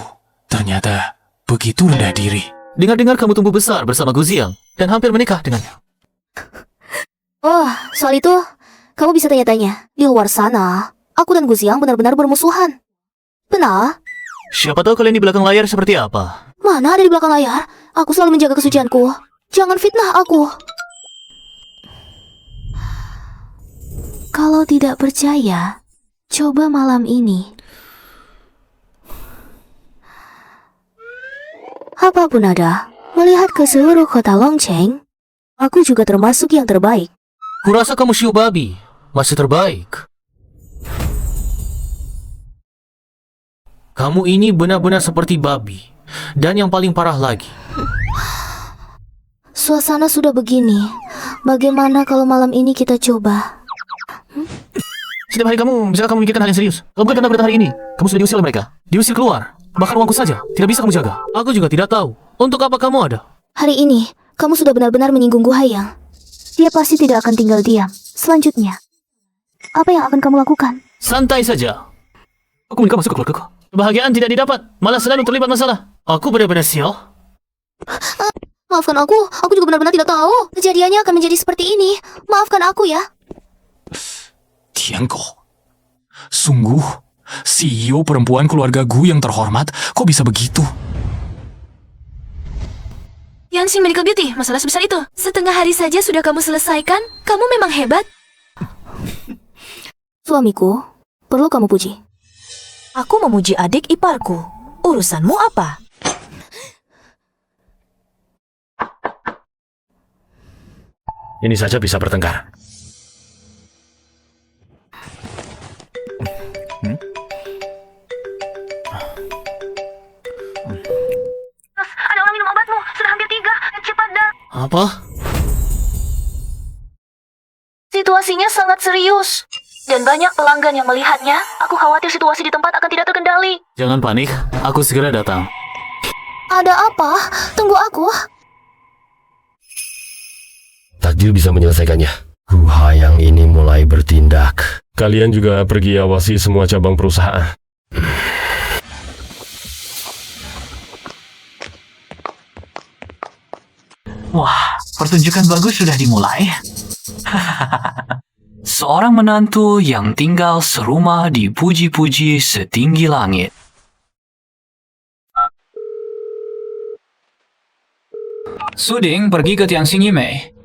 ternyata begitu rendah diri. Dengar-dengar kamu tumbuh besar bersama Gu Ziang dan hampir menikah dengannya. Oh, soal itu, kamu bisa tanya-tanya. Di luar sana, aku dan Gu Ziang benar-benar bermusuhan. Benar? Siapa tahu kalian di belakang layar seperti apa? Mana ada di belakang layar? Aku selalu menjaga kesucianku. Jangan fitnah aku. Kalau tidak percaya, coba malam ini. Apapun ada, melihat ke seluruh kota Longcheng, aku juga termasuk yang terbaik. Kurasa kamu Xiu Babi, masih terbaik. Kamu ini benar-benar seperti babi. Dan yang paling parah lagi. Suasana sudah begini. Bagaimana kalau malam ini kita coba? Setiap hari kamu memikirkan hal yang serius. Kamu bukan karena berita hari ini. Kamu sudah diusir oleh mereka. Diusir keluar. Bahkan uangku saja tidak bisa kamu jaga. Aku juga tidak tahu untuk apa kamu ada. Hari ini, kamu sudah benar-benar menyinggung Gu Haiyang. Dia pasti tidak akan tinggal diam. Selanjutnya, apa yang akan kamu lakukan? Santai saja. Aku menikah masuk ke keluargaku. Kebahagiaan tidak didapat, malah selalu terlibat masalah. Aku benar-benar sial. Maafkan aku juga benar-benar tidak tahu. Kejadiannya akan menjadi seperti ini. Maafkan aku ya. Tiangko, sungguh, CEO perempuan keluarga Gu yang terhormat, kok bisa begitu? Yansing Medical Beauty, masalah sebesar itu. Setengah hari saja sudah kamu selesaikan. Kamu memang hebat. Suamiku, perlu kamu puji. Aku memuji adik iparku. Urusanmu apa? Ini saja bisa bertengkar. Ada orang minum obatmu. Sudah hampir 3. Cepat dah. Apa? Situasinya sangat serius. Dan banyak pelanggan yang melihatnya. Aku khawatir situasi di tempat akan tidak terkendali. Jangan panik, aku segera datang. Ada apa? Tunggu aku. Takdir bisa menyelesaikannya. Gu Haiyang ini mulai bertindak. Kalian juga pergi awasi semua cabang perusahaan. Wah, pertunjukan bagus sudah dimulai. Seorang menantu yang tinggal serumah dipuji-puji setinggi langit. Suding pergi ke Tianxing Yimei.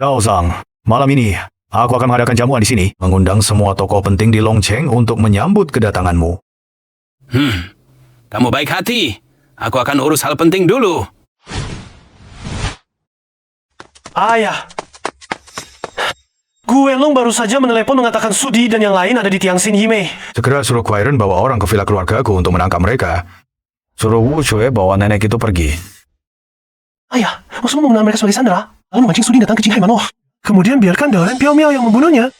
Gao Zhang, malam ini aku akan mengadakan jamuan di sini, mengundang semua tokoh penting di Longcheng untuk menyambut kedatanganmu. Kamu baik hati. Aku akan urus hal penting dulu. Ayah, Gue Long baru saja menelepon mengatakan Sudi dan yang lain ada di Tianxin Yimei. Segera suruh Kuairen bawa orang ke villa keluargaku untuk menangkap mereka. Suruh Wu Chui bawa nenek itu pergi. Ayah, maksudmu mengenal mereka sebagai Sandra, lalu memancing Sudi datang ke Jinghai Manor. Kemudian biarkan Daoren Piao Miao yang membunuhnya.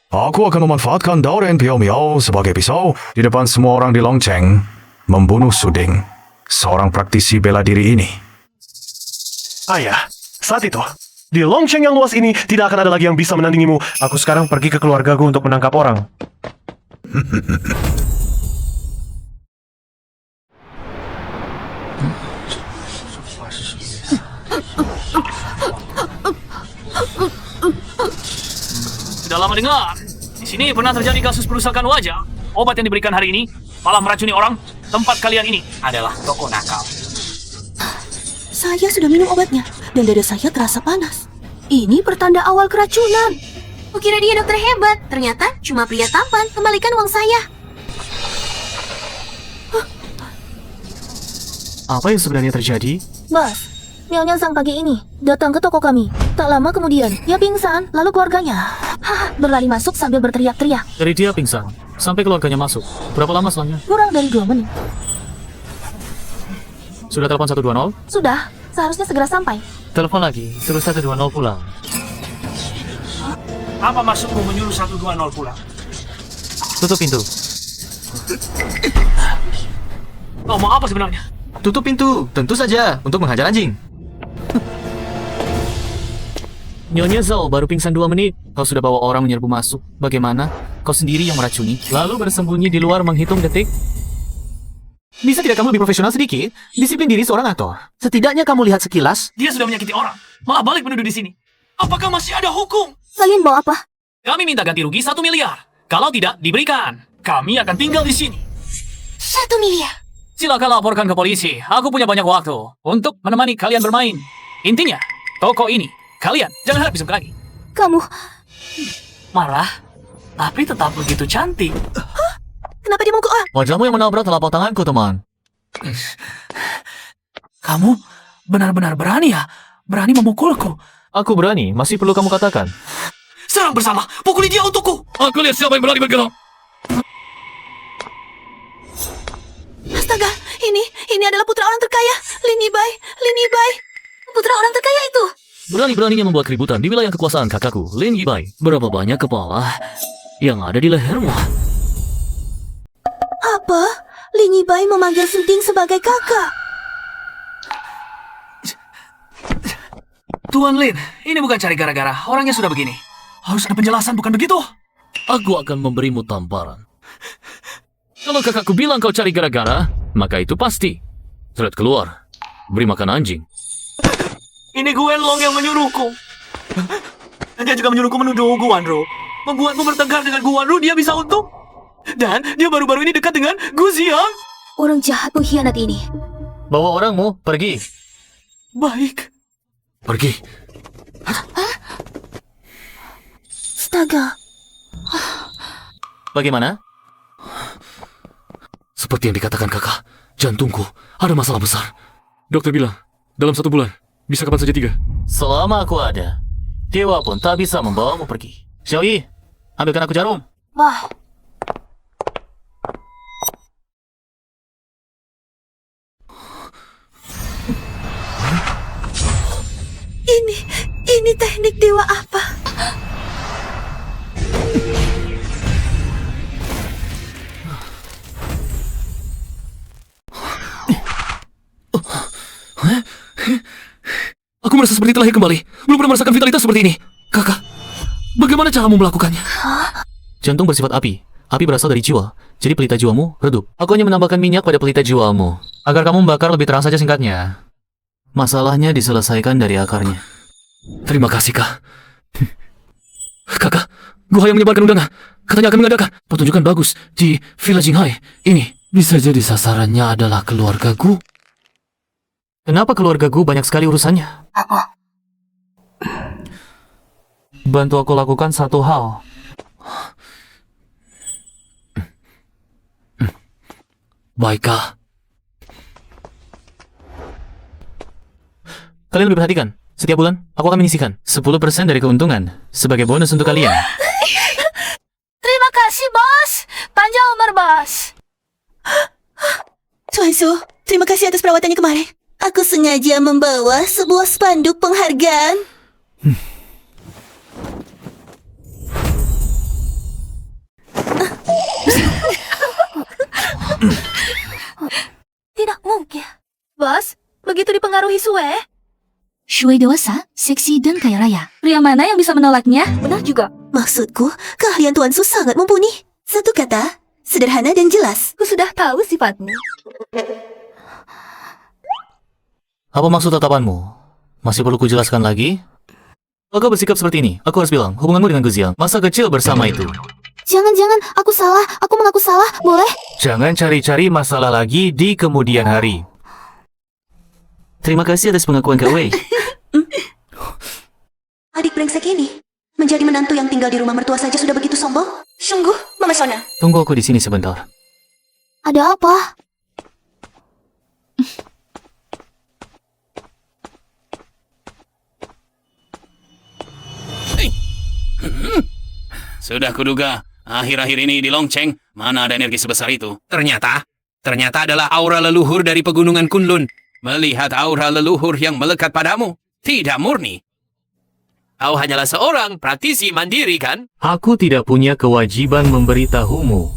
Aku akan memanfaatkan Daoren Piao Miao sebagai pisau di depan semua orang di Longcheng, membunuh Suding, seorang praktisi bela diri ini. Ayah, saat itu, di Longcheng yang luas ini tidak akan ada lagi yang bisa menandingimu. Aku sekarang pergi ke keluargaku untuk menangkap orang. Sudah lama dengar. Di sini pernah terjadi kasus perusakan wajah. Obat yang diberikan hari ini malah meracuni orang. Tempat kalian ini adalah toko nakal. Saya sudah minum obatnya, dan dada saya terasa panas. Ini pertanda awal keracunan. Kukira dia dokter hebat, ternyata cuma pria tampan. Kembalikan uang saya. Apa yang sebenarnya terjadi? Bos, Nyonya Zhang pagi ini datang ke toko kami. Tak lama kemudian, dia pingsan, lalu keluarganya berlari masuk sambil berteriak-teriak. Dari dia pingsan sampai keluarganya masuk. Berapa lama setelahnya? Kurang dari 2 menit. Sudah telepon 120? Sudah, seharusnya segera sampai. Telepon lagi, suruh 120 pulang. Apa maksudmu menyuruh 120 pulang? Tutup pintu. Kau mau apa sebenarnya? Tutup pintu, tentu saja, untuk menghajar anjing. Nyonya Zhao baru pingsan 2 menit. Kau sudah bawa orang menyerbu masuk. Bagaimana? Kau sendiri yang meracuni, lalu bersembunyi di luar menghitung detik? Bisa tidak kamu lebih profesional sedikit? Disiplin diri seorang aktor. Setidaknya kamu lihat sekilas. Dia sudah menyakiti orang, malah balik menuduh di sini. Apakah masih ada hukum? Kalian bawa apa? Kami minta ganti rugi 1 miliar. Kalau tidak diberikan, kami akan tinggal di sini. 1 miliar. Silakan laporkan ke polisi. Aku punya banyak waktu untuk menemani kalian bermain. Intinya, toko ini, kalian jangan harap bisa lagi. Kamu marah, tapi tetap begitu cantik. Kenapa dia mukul? Wajahmu yang menabrak telapak tanganku, teman. Kamu benar-benar berani ya? Berani memukulku? Aku berani, masih perlu kamu katakan. Serang bersama, pukuli dia untukku. Aku lihat siapa yang berani bergerak. Astaga, ini adalah putra orang terkaya, Lin Yibai. Putra orang terkaya itu. Berani-beraninya membuat keributan di wilayah kekuasaan kakakku, Lin Yibai. Berapa banyak kepala yang ada di lehermu? Apa? Lin Yibai memanggil Suding sebagai kakak. Tuan Lin, ini bukan cari gara-gara. Orangnya sudah begini. Harus ada penjelasan, bukan begitu? Aku akan memberimu tamparan. Kalau kakakku bilang kau cari gara-gara, maka itu pasti. Surat keluar. Beri makan anjing. Ini Gwen Long yang menyuruhku. Dia juga menyuruhku menuduh Guanru. Membuatku bertengkar dengan Guanru, dia bisa untung. Dan dia baru-baru ini dekat dengan Gu Xiang. Orang jahat pengkhianat ini. Bawa orangmu, pergi. Baik. Pergi. Astaga. Bagaimana? Seperti yang dikatakan kakak, jantungku ada masalah besar. Dokter bilang, dalam 1 bulan, bisa kapan saja 3. Selama aku ada, dewa pun tak bisa membawamu pergi. Xiaoyi, ambilkan aku jarum. Wah. Ini teknik dewa apa? Aku merasa seperti terlahir kembali. Belum pernah merasakan vitalitas seperti ini. Kakak, Bagaimana caramu melakukannya? Jantung bersifat api. Api berasal dari jiwa. Jadi pelita jiwamu redup. Aku hanya menambahkan minyak pada pelita jiwamu. Agar kamu membakar lebih terang saja singkatnya. Masalahnya diselesaikan dari akarnya. Terima kasih, Kak. Kakak, gua yang menyebarkan undangan. Katanya akan mengadakan pertunjukan bagus di Villa Jinghai. Ini bisa jadi sasarannya adalah keluargaku. Kenapa keluargaku banyak sekali urusannya? Bantu aku lakukan satu hal. Baiklah. Kalian lebih perhatikan. Setiap bulan, aku akan menyisihkan 10% dari keuntungan sebagai bonus untuk kalian. Terima kasih, Bos. Panjang umur, Bos. Tuan Su, terima kasih atas perawatannya kemarin. Aku sengaja membawa sebuah spanduk penghargaan. Tidak mungkin. Bos, begitu dipengaruhi Sue? Sue dewasa, seksi dan kaya raya. Pria mana yang bisa menolaknya? Benar juga. Maksudku, keahlian Tuan Su sangat mumpuni. Satu kata, sederhana dan jelas. Aku sudah tahu sifatmu. Apa maksud tatapanmu? Masih perlu kujelaskan lagi? Kalau kau bersikap seperti ini, aku harus bilang, hubunganmu dengan Guziang masa kecil bersama itu. Jangan, aku salah. Aku mengaku salah, boleh? Jangan cari-cari masalah lagi di kemudian hari. Terima kasih atas pengakuan Kak Wei. Adik brengsek ini, menjadi menantu yang tinggal di rumah mertua saja sudah begitu sombong? Sungguh, memesona. Tunggu aku di sini sebentar. Ada apa? Sudah kuduga, akhir-akhir ini di Longcheng, mana ada energi sebesar itu. Ternyata adalah aura leluhur dari pegunungan Kunlun. Melihat aura leluhur yang melekat padamu, tidak murni. Kau hanyalah seorang praktisi mandiri, kan? Aku tidak punya kewajiban memberitahumu.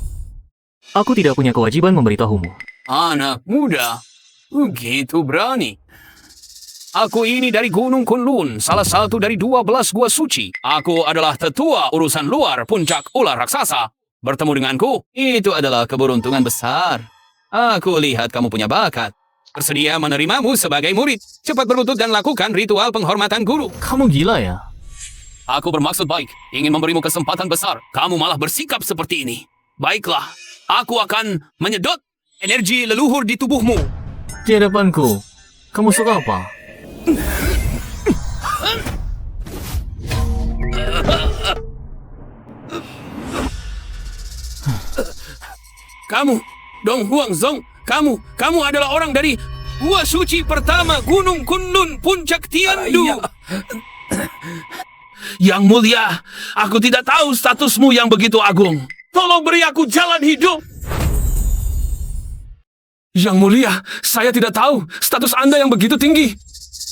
Anak muda, begitu berani. Aku ini dari Gunung Kunlun, salah satu dari 12 gua suci. Aku adalah tetua urusan luar puncak ular raksasa. Bertemu denganku, itu adalah keberuntungan besar. Aku lihat kamu punya bakat. Bersedia menerimamu sebagai murid. Cepat berlutut dan lakukan ritual penghormatan guru. Kamu gila ya? Aku bermaksud baik, ingin memberimu kesempatan besar. Kamu malah bersikap seperti ini. Baiklah, aku akan menyedot energi leluhur di tubuhmu. Di hadapanku, kamu suka apa? Kamu, Dong Huang Zong, kamu adalah orang dari Gua Suci pertama Gunung Kunlun Puncak Tiandu. Yang mulia, aku tidak tahu statusmu yang begitu agung. Tolong beri aku jalan hidup. Yang mulia, saya tidak tahu status Anda yang begitu tinggi.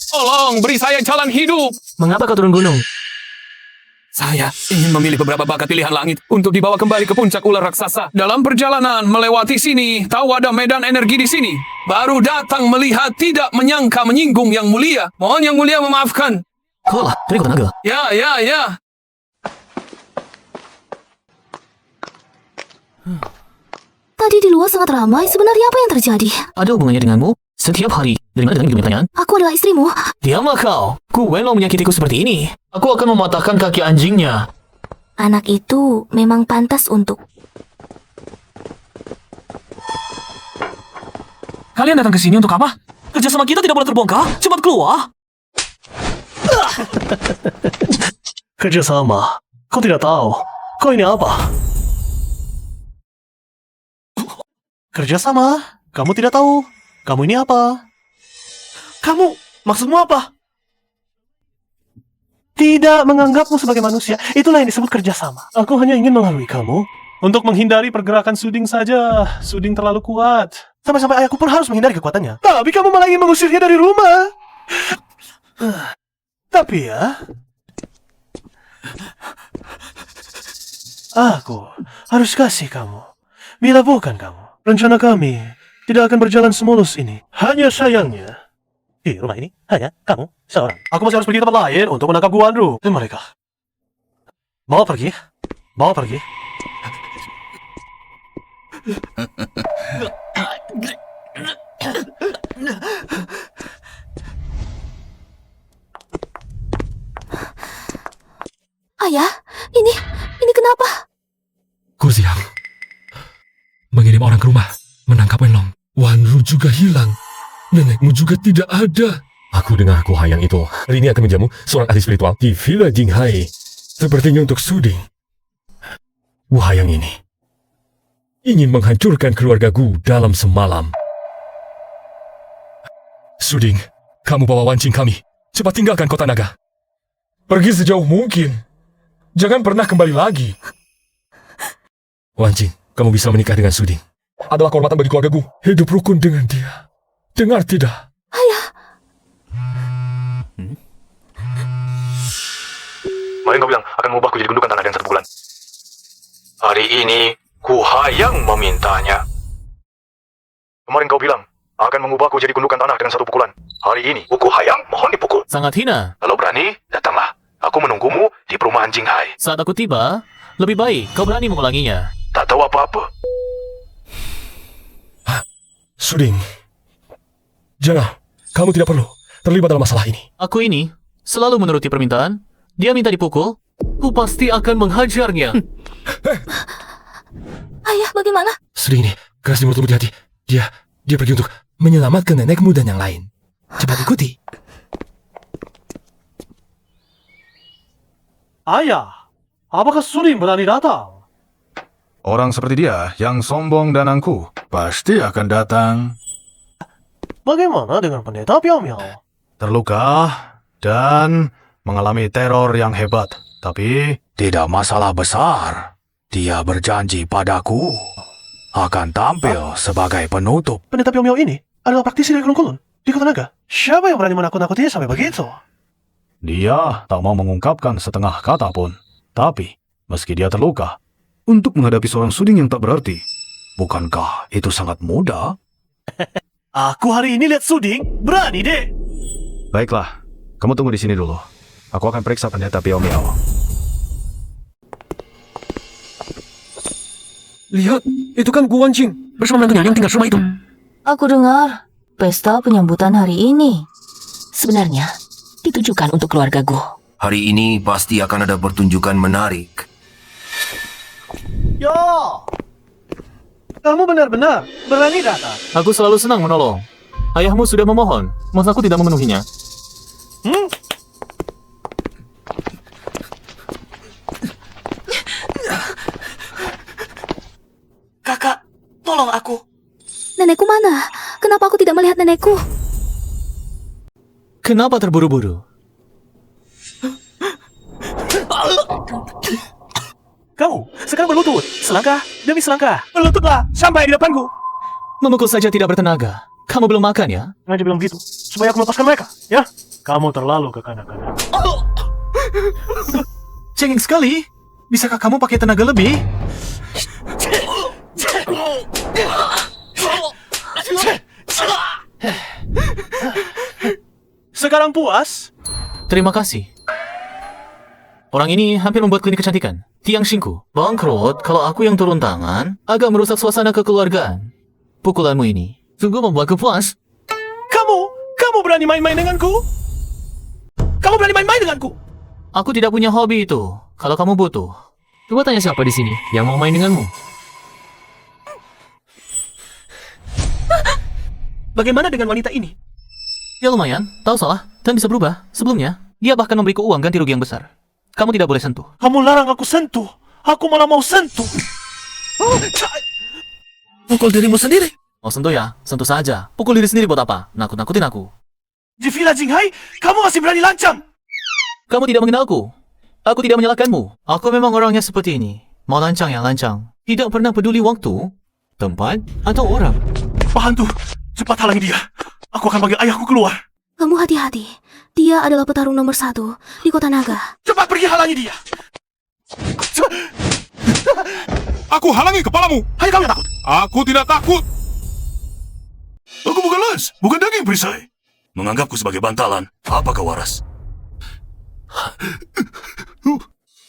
Tolong beri saya jalan hidup. Mengapa kau turun gunung? Saya ingin memilih beberapa bakat pilihan langit untuk dibawa kembali ke puncak ular raksasa. Dalam perjalanan melewati sini, tahu ada medan energi di sini. Baru datang melihat, tidak menyangka menyinggung yang mulia. Mohon yang mulia memaafkan. Kau lah, dari Kota Naga. Ya. Tadi di luar sangat ramai, sebenarnya apa yang terjadi? Ada hubungannya denganmu? Setiap hari. Dari mana dengan pertanyaan? Aku adalah istrimu. Diamlah kau. Ku Wenlong menyakitiku seperti ini. Aku akan mematahkan kaki anjingnya. Anak itu memang pantas untuk... Kalian datang ke sini untuk apa? Kerjasama kita tidak boleh terbongkar. Cepat keluar. Kerjasama? Kau tidak tahu. Kau ini apa? Kerjasama? Kamu tidak tahu. Kamu ini apa? Kamu, maksudmu apa? Tidak menganggapmu sebagai manusia. Itulah yang disebut kerjasama. Aku hanya ingin menghalui kamu. Untuk menghindari pergerakan Suding saja. Suding terlalu kuat. Sampai-sampai ayahku pun harus menghindari kekuatannya. Tapi kamu malah ingin mengusirnya dari rumah. Tapi ya... Aku harus kasih kamu. Bila bukan kamu, rencana kami tidak akan berjalan semulus ini. Hanya sayangnya, di rumah ini hanya kamu seorang. Aku masih harus pergi ke tempat lain untuk menangkap Guanru dan mereka. Bawa pergi. Bawa pergi. Ayah, ini kenapa? Kuziang mengirim orang ke rumah menangkap Wenlong. Wanru juga hilang. Nenekmu juga tidak ada. Aku dengar Gu Haiyang itu hari ini akan menjamu seorang ahli spiritual di Villa Jinghai. Sepertinya untuk Suding. Gu Haiyang ini ingin menghancurkan keluarga Gu dalam semalam. Suding, kamu bawa Wancing kami. Cepat tinggalkan kota naga. Pergi sejauh mungkin. Jangan pernah kembali lagi. Wancing, kamu bisa menikah dengan Suding. Adalah kehormatan bagi keluarga Gu. Hidup rukun dengan dia. Dengar tidak? Ayah. Kemarin kau bilang akan mengubahku jadi gundukan tanah dalam 1 bulan. Hari ini Gu Haiyang memintanya. Kemarin kau bilang akan mengubahku jadi gundukan tanah dengan 1 pukulan. Hari ini Gu Haiyang mohon dipukul. Sangat hina. Kalau berani, datanglah. Aku menunggumu di perumahan Jinghai. Saat aku tiba, lebih baik kau berani mengulanginya. Tak tahu apa-apa. Suding, jangan. Kamu tidak perlu terlibat dalam masalah ini. Aku ini selalu menuruti permintaan. Dia minta dipukul, ku pasti akan menghajarnya. Ayah, bagaimana? Suding ini keras di mulut lembut di hati. Dia pergi untuk menyelamatkan nenekmu dan yang lain. Cepat ikuti. Ayah, apakah Suding berani datang? Orang seperti dia yang sombong dan angkuh pasti akan datang. Bagaimana dengan pendeta Piao Miao? Terluka dan mengalami teror yang hebat. Tapi tidak masalah besar. Dia berjanji padaku akan tampil sebagai penutup. Pendeta Piao Miao ini adalah praktisi dari Kulun Kulun di Kota Naga. Siapa yang berani menakut-nakutinya sampai begitu? Dia tak mau mengungkapkan setengah kata pun. Tapi, meski dia terluka, untuk menghadapi seorang Suding yang tak berarti, bukankah itu sangat mudah? Aku hari ini lihat Suding, berani deh. Baiklah, kamu tunggu di sini dulu. Aku akan periksa pendeta Piao Miao. Lihat, itu kan Gu Wancing bersama menantunya yang tinggal di rumah itu. Aku dengar pesta penyambutan hari ini sebenarnya ditujukan untuk keluarga Gu. Hari ini pasti akan ada pertunjukan menarik. Yo, kamu benar-benar berani datang. Aku selalu senang menolong. Ayahmu sudah memohon, masa aku tidak memenuhinya? Kakak, tolong aku. Nenekku mana? Kenapa aku tidak melihat nenekku? Kenapa terburu-buru? Kamu sekarang berlutut, selangkah demi selangkah. Berlututlah sampai di depanku. Memukul saja tidak bertenaga. Kamu belum makan ya? Ngaji bilang gitu, supaya aku melepaskan mereka, ya? Kamu terlalu kekanak-kanak. Cengeng sekali. Bisakah kamu pakai tenaga lebih? Sekarang puas? Terima kasih. Orang ini hampir membuat klinik kecantikan. Tiang Shinku, bangkrut kalau aku yang turun tangan, agak merusak suasana kekeluargaan. Pukulanmu ini sungguh membuatku puas. Kamu berani main-main denganku? Kamu berani main-main denganku? Aku tidak punya hobi itu. Kalau kamu butuh, coba tanya siapa di sini yang mau main denganmu. Bagaimana dengan wanita ini? Ya lumayan, tahu salah, dan bisa berubah. Sebelumnya, dia bahkan memberiku uang ganti rugi yang besar. Kamu tidak boleh sentuh. Kamu larang aku sentuh. Aku malah mau sentuh. Pukul dirimu sendiri. Mau sentuh ya? Sentuh saja. Pukul diri sendiri buat apa? Nakut-nakutin aku. Di Villa Jinghai, kamu masih berani lancang. Kamu tidak mengenalku. Aku tidak menyalahkanmu. Aku memang orangnya seperti ini. Mau lancang ya lancang. Tidak pernah peduli waktu, tempat, atau orang. Pak Hantu, cepat halangi dia. Aku akan panggil ayahku keluar. Kamu hati-hati. Dia adalah petarung nomor 1 di Kota Naga. Cepat pergi halangi dia. Aku halangi kepalamu. Hanya kamu yang takut. Aku tidak takut. Aku bukan Lance, bukan daging perisai. Menganggapku sebagai bantalan. Apa kau waras?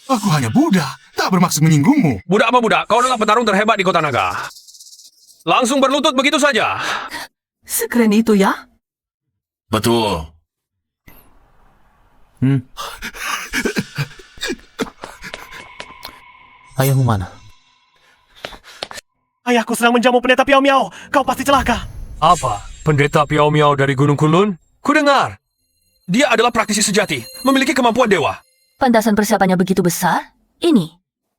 Aku hanya budak, tak bermaksud menyinggungmu. Budak apa budak? Kau adalah petarung terhebat di Kota Naga. Langsung berlutut begitu saja. Sekeren itu ya? Betul. Ayahmu mana? Ayahku sedang menjamu pendeta Piao Miao. Kau pasti celaka. Apa? Pendeta Piao Miao dari Gunung Kunlun? Kudengar. Dia adalah praktisi sejati, memiliki kemampuan dewa. Pantasan persiapannya begitu besar. Ini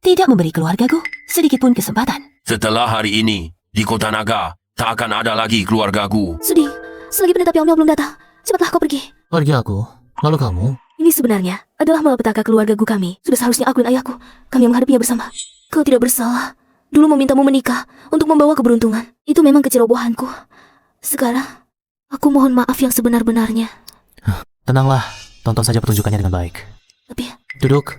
tidak memberi keluargaku sedikit pun kesempatan. Setelah hari ini, di Kota Naga, tak akan ada lagi keluargaku. Suding, selagi pendeta Piao Miao belum datang, cepatlah kau pergi. Pergi aku. Lalu kamu? Ini sebenarnya adalah malapetaka keluargaku kami. Sudah seharusnya aku dan ayahku, kami yang menghadapinya bersama. Kau tidak bersalah. Dulu memintamu menikah untuk membawa keberuntungan. Itu memang kecerobohanku. Sekarang, aku mohon maaf yang sebenar-benarnya. Tenanglah, tonton saja pertunjukannya dengan baik. Tapi... Duduk.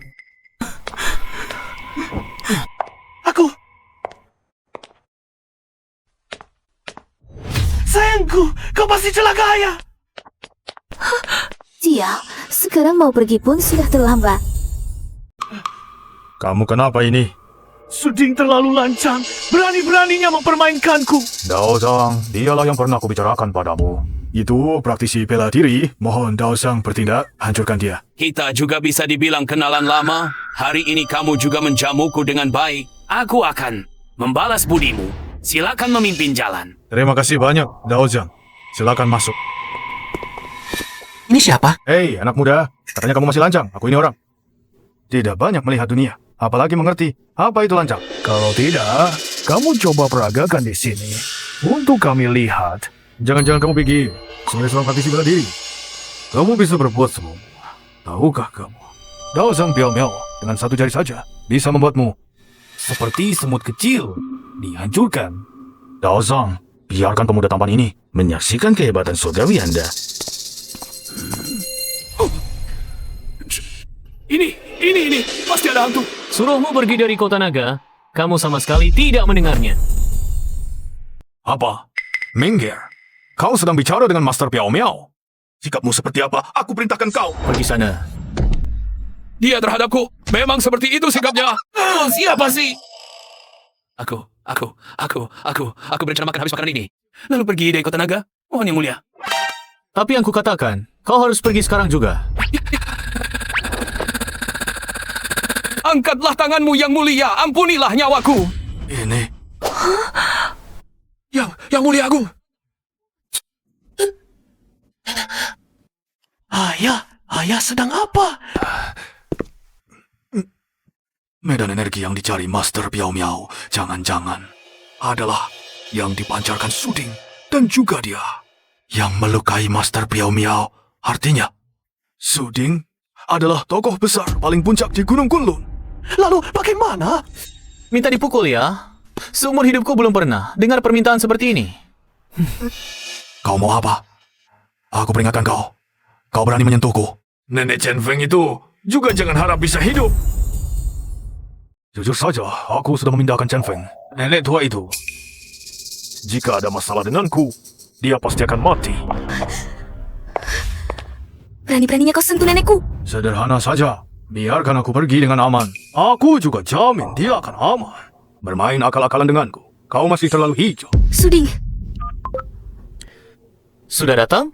Aku... Sayangku, kau pasti celaka, ayah. Sial, sekarang mau pergi pun sudah terlambat. Kamu kenapa ini? Suding terlalu lancang, berani-beraninya mempermainkanku. Dao Zhang, dialah yang pernah kubicarakan padamu. Itu praktisi bela diri, mohon Dao Zhang bertindak, hancurkan dia. Kita juga bisa dibilang kenalan lama. Hari ini kamu juga menjamuku dengan baik. Aku akan membalas budimu. Silakan memimpin jalan. Terima kasih banyak, Dao Zhang. Silakan masuk. Ini siapa? Hei, anak muda. Katanya kamu masih lancang, aku ini orang. Tidak banyak melihat dunia, apalagi mengerti apa itu lancang. Kalau tidak, kamu coba peragakan di sini. Untuk kami lihat. Jangan-jangan kamu pikir, sebagai seorang praktisi bela diri, kamu bisa berbuat semua. Tahukah kamu, Dao Zhang Piao Miao dengan satu jari saja bisa membuatmu seperti semut kecil dihancurkan. Dao Zhang, biarkan pemuda tampan ini menyaksikan kehebatan surgawi Anda. Ini, pasti ada hantu. Suruhmu pergi dari Kota Naga, kamu sama sekali tidak mendengarnya. Apa? Minggir. Kau sedang bicara dengan Master Piao Miao. Sikapmu seperti apa? Aku perintahkan kau. Pergi sana. Dia terhadapku memang seperti itu sikapnya. Siapa sih? Aku berencana makan habis makanan ini. Lalu pergi dari Kota Naga. Mohon yang mulia. Tapi yang kukatakan, kau harus pergi sekarang juga. Angkatlah tanganmu yang mulia, ampunilah nyawaku. Ini. Yang mulia Agung. Ayah sedang apa? Medan energi yang dicari Master Piao Miao jangan-jangan adalah yang dipancarkan Suding dan juga dia yang melukai Master Piao Miao. Artinya, Suding adalah tokoh besar paling puncak di Gunung Kunlun. Lalu bagaimana? Minta dipukul ya? Seumur hidupku belum pernah dengar permintaan seperti ini. Kau mau apa? Aku peringatkan kau. Kau berani menyentuhku. Nenek Chen Feng itu juga jangan harap bisa hidup. Jujur saja, aku sudah memindahkan Chen Feng, nenek tua itu. Jika ada masalah denganku, dia pasti akan mati. Berani-beraninya kau sentuh nenekku. Sederhana saja, biarkan aku pergi dengan aman. Aku juga jamin dia akan aman. Bermain akal-akalan denganku, kau masih terlalu hijau. Suding. Sudah datang?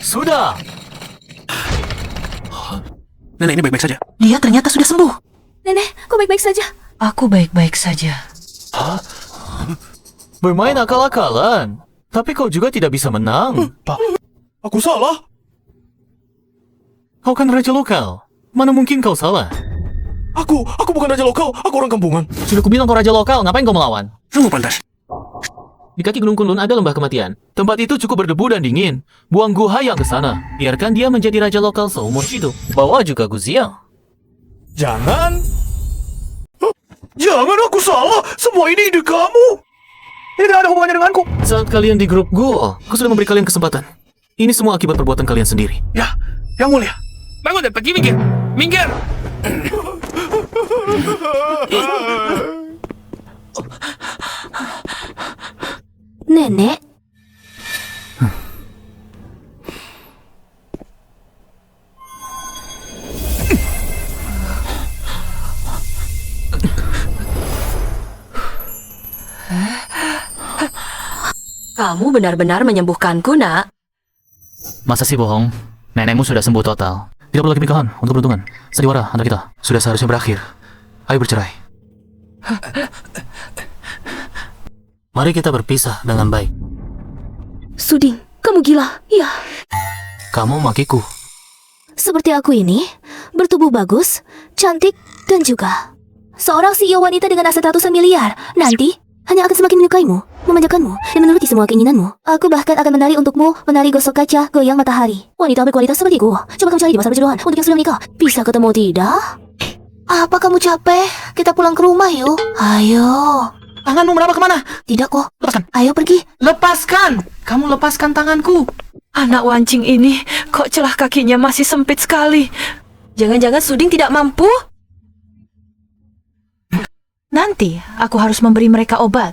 Sudah. Nenek ini baik-baik saja. Dia ternyata sudah sembuh. Nenek, kau baik-baik saja? Aku baik-baik saja. Bermain akal-akalan. Tapi kau juga tidak bisa menang. Pak, aku salah. Kau kan raja lokal. Mana mungkin kau salah? Aku bukan raja lokal, aku orang kampungan. Sudah kubilang kau raja lokal, ngapain kau melawan? Sungguh pantas. Di kaki Gunung Kunlun ada lembah kematian. Tempat itu cukup berdebu dan dingin. Buang Gu Haiyang ke sana. Biarkan dia menjadi raja lokal seumur hidup. Bawa juga Gu Ziang. Jangan aku salah. Semua ini ide kamu. Ini tidak ada hubungannya denganku. Saat kalian di grup Gu, aku sudah memberi kalian kesempatan. Ini semua akibat perbuatan kalian sendiri. Ya, yang mulia. Bangun dan pergi minggir. Minggir. Nenek, Kamu benar-benar menyembuhkanku, nak. Masa sih bohong? Nenekmu sudah sembuh total. Tidak perlu lagi pernikahan untuk keberuntungan. Sandiwara antara kita sudah seharusnya berakhir. Ayo bercerai. Mari kita berpisah dengan baik. Suding, kamu gila. Ya. Kamu makiku. Seperti aku ini, bertubuh bagus, cantik, dan juga seorang CEO wanita dengan aset ratusan miliar. Nanti, hanya akan semakin menyukaimu, memanjakanmu, dan menuruti semua keinginanmu. Aku bahkan akan menari untukmu, menari gosok kaca, goyang matahari. Wanita berkualitas sepertiku. Coba kamu cari di pasar perjodohan untuk yang sudah menikah. Bisa ketemu tidak? Apa kamu capek? Kita pulang ke rumah yuk. Ayo. Tanganmu meraba kemana? Tidak kok. Lepaskan. Ayo pergi. Lepaskan. Kamu lepaskan tanganku. Anak wancing ini, kok celah kakinya masih sempit sekali. Jangan-jangan Suding tidak mampu? Nanti, aku harus memberi mereka obat.